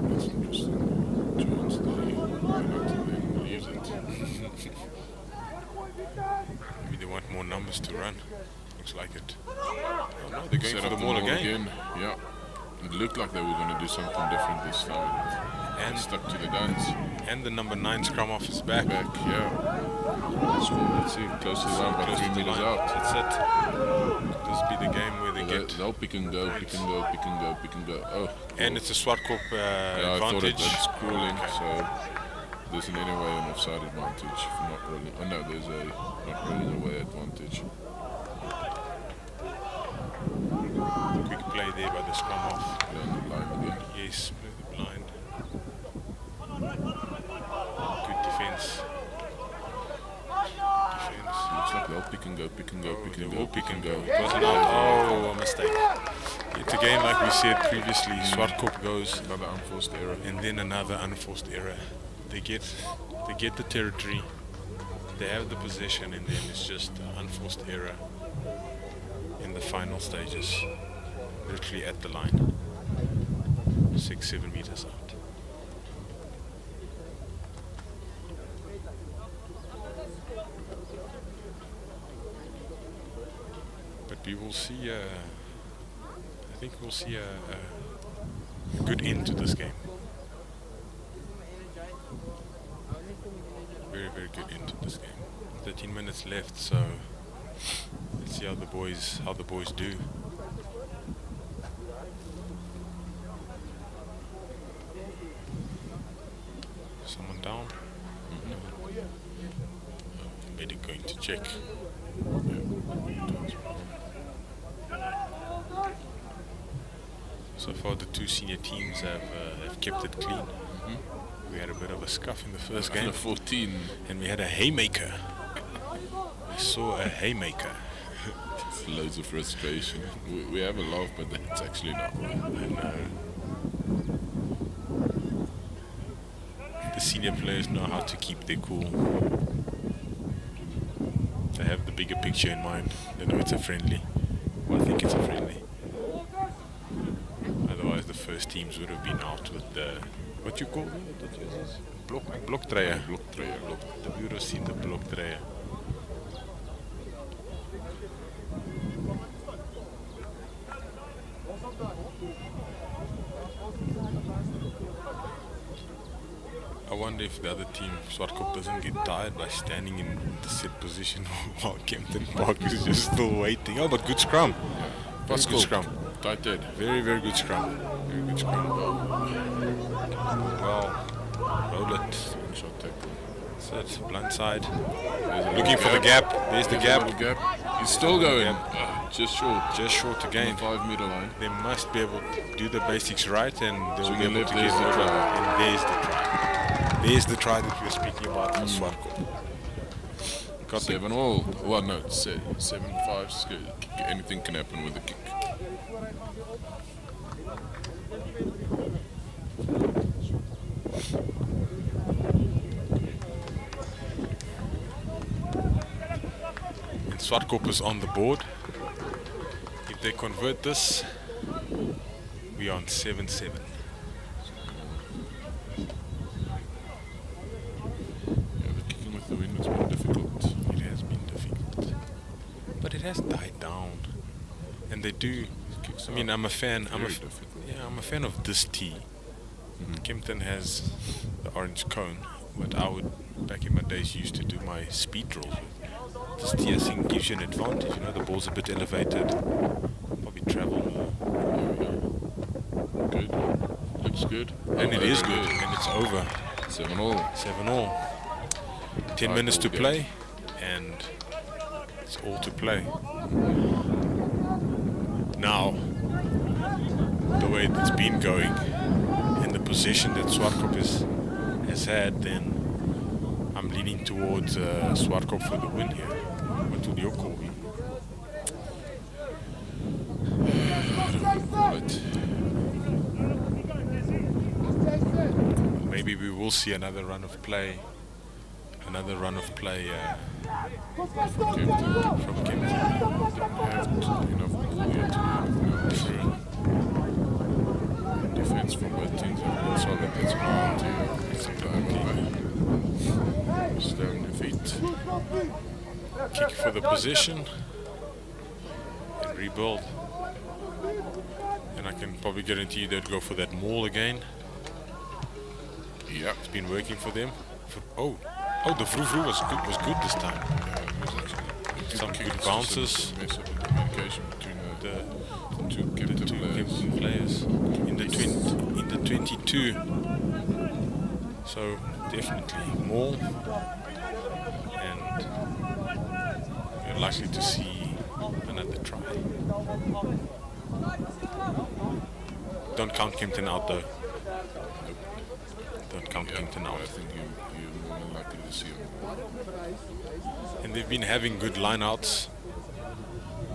That's interesting. Joins the United and then leaves it. Maybe they want more numbers to run. Looks like it. Oh no, they're going for the maul again. Yeah. It looked like they were going to do something different this time. And stuck to the guns. And the number 9 scrum off is back. Yeah. Let's see, close to the line, but 3 meters out. That's it. Could this be the game where they get... They'll pick and go, pick and go, pick and go, pick and go. Oh. And it's a Swartkop yeah, advantage. I thought it's crawling, so there's in any way an offside advantage for not rolling. Oh no, there's a not rolling away advantage. Quick play there by the scrum off. Play on the line again. Yes, play the blind. Good defense. Looks like they'll pick and go, pick and go, pick and go. All pick and go. It It wasn't out. Oh, a mistake. Yet again, like we said previously, Swartkop goes Another unforced error. and then another unforced error. They get the territory, they have the possession, and then it's just an unforced error in the final stages, literally at the line, 6-7 meters out. But we will see, I think we'll see a good end to this game. Very, very good end to this game. 13 minutes left, so let's see how the boys do. Someone down? Medic going to check. So far the two senior teams have kept it clean. We had a bit of a scuff in the first game. 14. And we had a haymaker. We saw a haymaker. Loads of frustration. We have a laugh, but it's actually not. I know. The senior players know how to keep their cool. They have the bigger picture in mind. They know it's a friendly. Well, I think it's a friendly. Otherwise, the first teams would have been out with the... What you call it? Bloktreyer. The bureau seen the bloktreyer. I wonder if the other team, Swartkop, doesn't get tired by standing in the set position while Kempton Park is just still waiting. Oh, but good scrum. Very good scrum. Tight head. Very, very good scrum. Very good scrum. Well, roll it. Shot tackle. That's it. Blind side. Looking for the gap. There's the gap. He's still going. Just short. Just short to gain. 5 meter line. They must be able to do the basics right, and they'll be able to there's get the the try. try. And there's the try. There's the try that we were speaking about for Swartkop. Got the 7-all. Well, no, it's 7-5. Anything can happen with the kick. And Swartkop is on the board. If they convert this, we are on 7-7. The wind has been difficult. It has been difficult, but it has died down, and they do. I mean, I'm a fan. I'm a fan of this tee. Kempton has the orange cone, but I would, back in my days, used to do my speed drills with. This tee, I think, gives you an advantage. You know, the ball's a bit elevated, probably travel more. Good. Looks good. And it is good, and it's over. 7-all. 7-all. 10 minutes to play, and it's all to play. Now, the way it's been going, and the position that Swartkop has had, then I'm leaning towards Swartkop for the win here. What would your call be? Maybe we will see another run of play. Another run of play from Kempton. Enough ball yet to do anything else. Defense from both teams have been solid. That's what I want to stay on your feet. Kick for the position and rebuild. And I can probably guarantee they'd go for that maul again. Yeah, it's been working for them. Oh, the vroom was good this time. Some good bounces. Mess up the communication between the two Kempton players in the 22. So definitely more, and we're likely to see another try. Don't count Kempton out though. Don't count Kempton out. I think you're more than likely to see them. And they've been having good lineouts.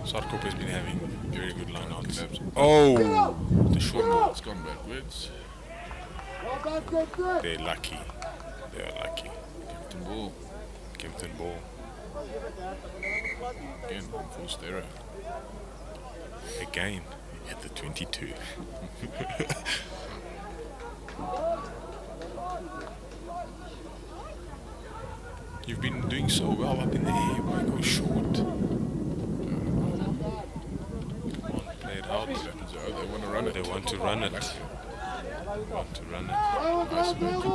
Swartkop has been having very good lineouts. Oh, the short ball. It's gone backwards. They're lucky. They are lucky. Kempton ball. Again, forced error. Again, at the 22. You've been doing so well up in the air. Why go short? Come on, play it out. They want to run it. They want to run it. Nice and quick.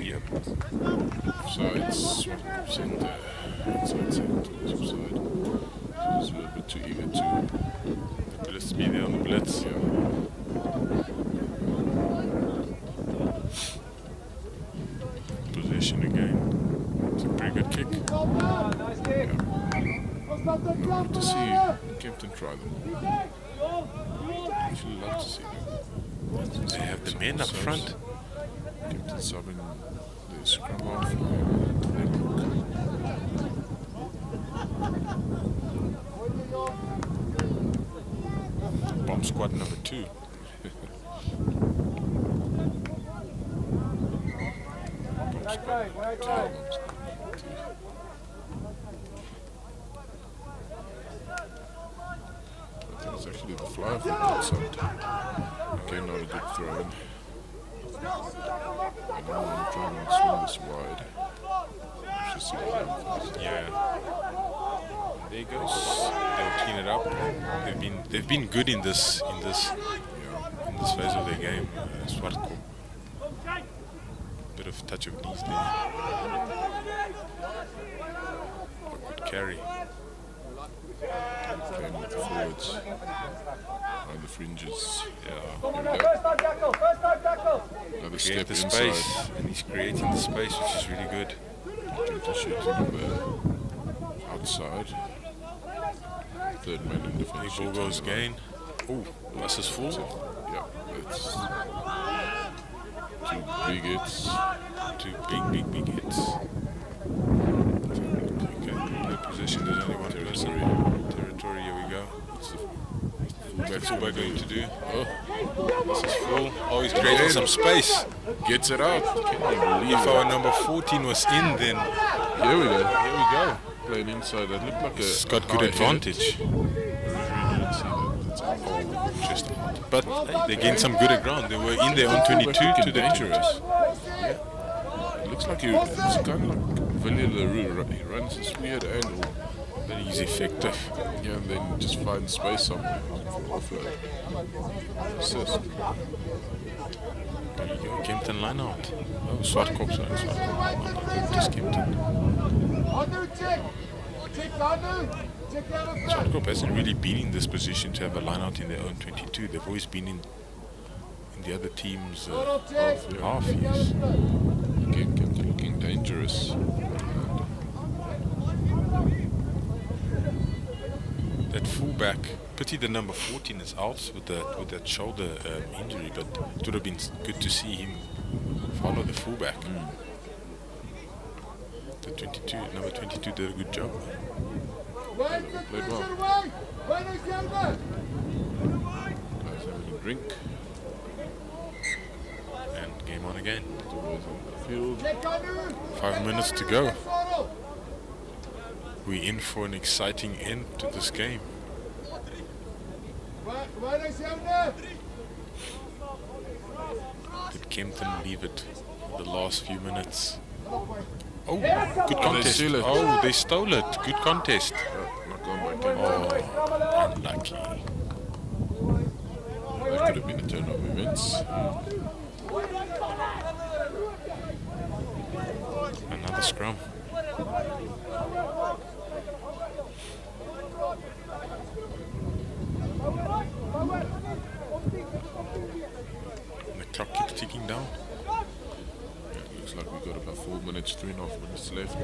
Yep. So it's center. Inside center. Offside. So it's a little bit too eager to. Let's be there on the blitz. Yeah. Possession again. It's a pretty good kick. Love to see Kempton try them. Actually love to see them. They have the men up front. Kempton subbing the scrum off. Bomb squad number 2. It's actually the fly from that side. Okay, not a good throw in. I don't want to try and swing this wide. Just see what happens. Yeah. There it goes. They'll clean it up. They've been good in this phase of their game. Swartkop. Bit of touch of knees there. Good carry. Playing with the forwards. On the fringes. Yeah. Another Create step the inside. space, and he's creating the space, which is really good. Kempton shooting number outside. Third man in defense. Big ball goes again. Oh, bus is full. Yeah, that's 2 big hits. 2 big hits. Okay, the position, there's only one person. Territory, here we go. That's what we're going to do. Oh, this is full. Oh, he's creating some space. Gets it out. Can you believe If our number 14 was in, then Here we go. here we go. Playing inside. That looked like It's a got good high advantage. hit. I really didn't see that. That's out. Just out. But hey, they gained some good ground. They were in their own 22 to the dangerous. It looks like it's kind of like Villiers LaRue. He runs this weird angle. But he's effective. Yeah, and then just find space somewhere for offload. Assist. There you go. Kempton line out. Oh, Swartkop, sorry. Swartkop. Just Kempton. Swartkop hasn't really been in this position to have a line out in their own 22. They've always been in the other team's half, yes. Again, Kempton looking dangerous. That fullback, pity the number 14 is out with that shoulder injury, but it would have been good to see him follow the fullback. The 22, number 22 did a good job. Played well. drink. And game on again. Always on the field. 5 minutes to go. We're in for an exciting end to this game. Did Kempton leave it the last few minutes? Oh, good contest. steal it. Oh, they stole it. Good contest. Not gone by Kempton. Oh, unlucky. That could have been a turn of events. Another scrum. And the clock keeps ticking down. Yeah, it looks like we've got about 4 minutes, 3.5 minutes left.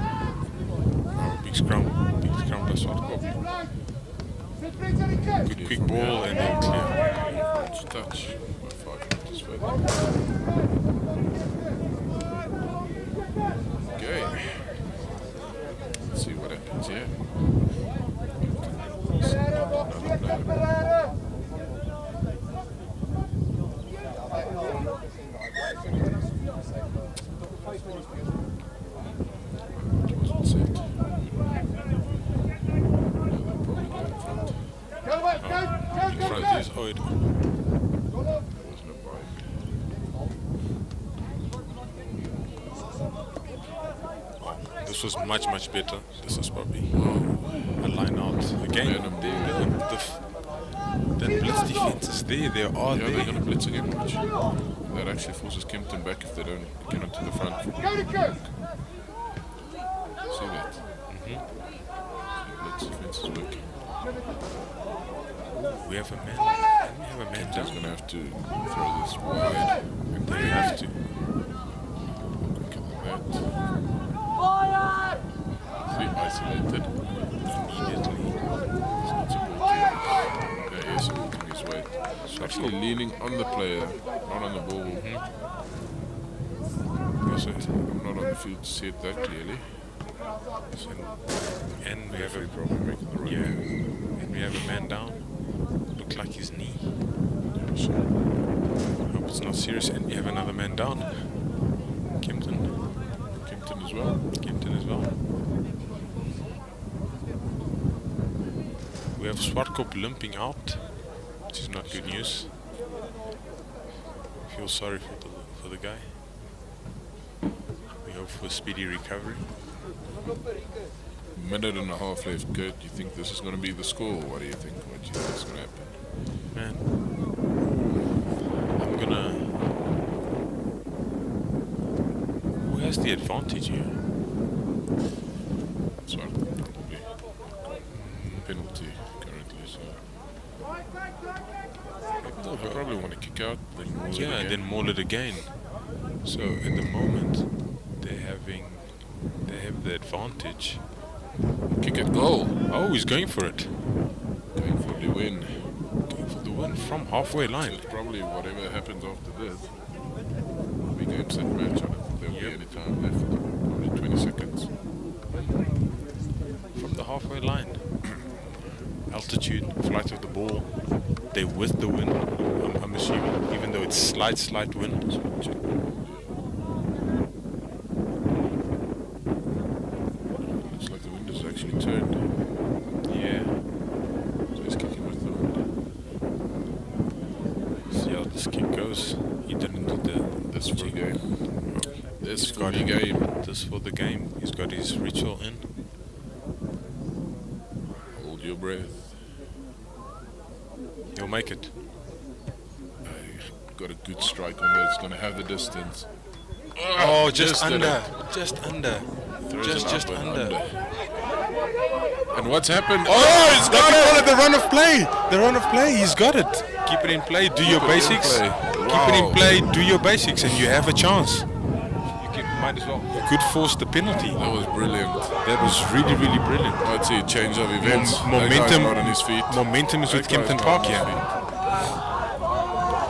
Oh, big scrum by Swartkop. Good quick ball and then clear. Touch about 5 meters further. Okay. Let's see what happens here. Another player. It wasn't set. In front is Oid. There was no bike. This was much better. This was probably a line out. Again, that blitz defense is there. They are Yeah, there. they're going to blitz again, watch. That actually forces Kempton back if they don't get onto the front. See that? The blitz defense is working. We have a man. We have a man Kempton's down. going to have to throw this wide. And they have to. Quicker than that. See, isolated. Immediately. He's not supporting. There he is supporting his weight. He's actually leaning on the player, not on the ball. Also, I'm not on the field to see it that clearly. and we have a Probably making the right yeah, move. and we have a man down. Looked like his knee. Yeah, so Hope it's not serious. And we have another man down. Kempton. Kempton as well. Kempton as well. We have Swartkop limping out, which is not good news. Feel sorry for the guy. We hope for a speedy recovery. Minute and a half left. Kurt, do you think this is going to be the score? What do you think? What do you think is going to happen? Man, I'm gonna. Who has the advantage here? Swartkop probably. Penalty currently, so I probably want to kick out. Then maul it Yeah, again. then maul it again. So at the moment, they have the advantage. Kick at goal. Oh, he's going for it. Going for the win. Going for the win from halfway So line. it's probably whatever happens after this. We game set match. I don't think there'll be any time left. Probably 20 seconds. From the halfway line. Altitude, flight of the ball. They with the wind, I'm assuming, even though it's slight wind. Looks like the wind has actually turned. Yeah. So he's kicking with the wind. See how this kick goes. He didn't do This for the game. This He's for got the game. this for the game. He's got his ritual in. Hold your breath. He'll make it. Got a good strike on that. It's going to have the distance. Oh, just did under. it. Just under. Throws it Just up and under. And what's happened? Oh, he's got it! The run of play! The run of play, he's got it. Keep it in play, do your Keep it in basics. play. Keep it in Wow. play, do your basics, and you have a chance. Might as well. Could force the penalty. That was brilliant. That was really brilliant. I'd see a change of events. That guy's Momentum, not on his feet. momentum is with That guy's Kempton not Park on his here. feet.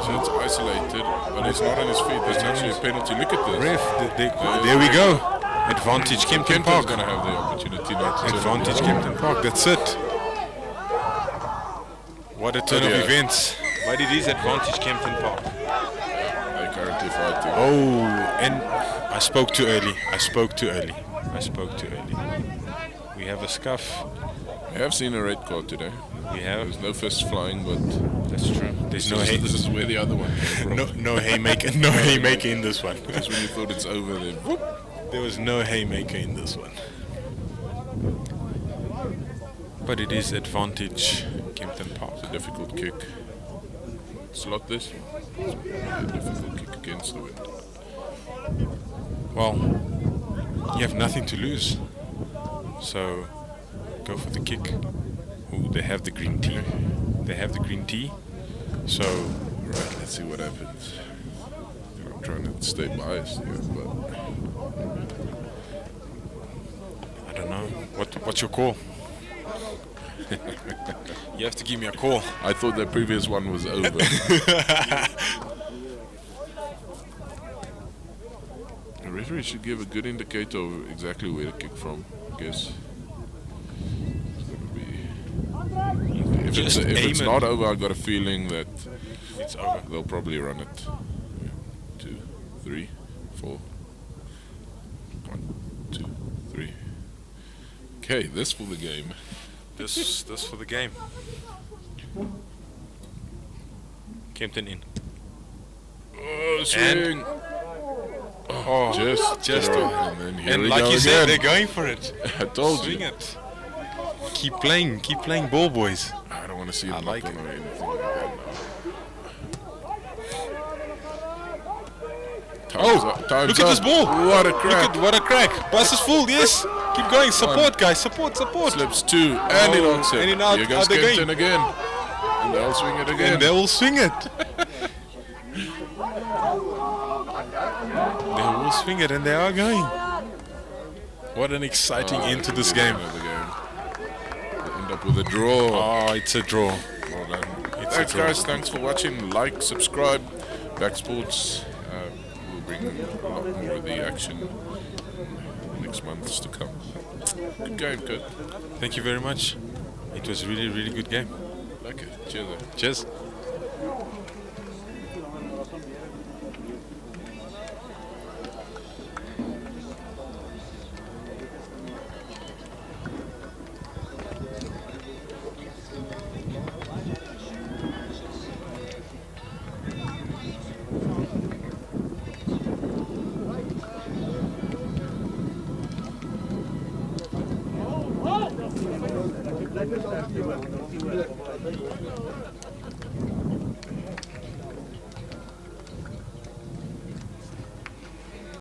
So it's isolated, but he's not on his feet. That's actually a penalty. Look at this. Ref, there we go. Advantage Kempton Kempton's Park. going to have the opportunity not to. Advantage Kempton Park. That's it. What a turn of events. But it is advantage Kempton Park. They're currently fighting. Oh, and I spoke too early. I spoke too early. We have a scuff. We have seen a red card today. We have. There's no fists flying, but That's true. There's no this is where the other one came from. no haymaker. No haymaker in this one. Just when you thought it's over, then whoop. There was no haymaker in this one. But it is advantage Kempton Park. It's a difficult kick. Slot this. It's a difficult kick against the wind. Well, you have nothing to lose. So go for the kick. Ooh, they have the green tea. So Right, let's see what happens. I'm trying to stay biased here, but I don't know. What's your call? You have to give me a call. I thought the previous one was over. The referee should give a good indicator of exactly where to kick from, I guess. It's gonna be... If it's not over, I've got a feeling that It's over. they'll probably run it. 2, 3, 4. 1, 2, 3. Okay, this for the game. This for the game. Kempton in. Oh, swing! Oh, Just and then here and we like go you said, again. they're going for it. I told Swing you. it. Keep playing ball, boys. I don't want to see it I like knock it. on or anything like that now. Time's Look at this ball. What a crack. What a crack. Bus is full, yes. Keep going. Support, guys. Support. Slips 2 and he knocks it. And he knocks Here goes out the Kempton game. again. And they'll swing it again. And they will swing it. They will swing it, and they are going. What an exciting end to this game. Another game. We'll end up with a draw. Oh, it's a draw. Well done. It's Thanks, a draw. guys. Thanks for watching. Like, subscribe. Back Sports. We'll bring a lot more of the action next months to come. Good game, good. Thank you very much. It was a really, really good game. Like it. Cheers. Cheers.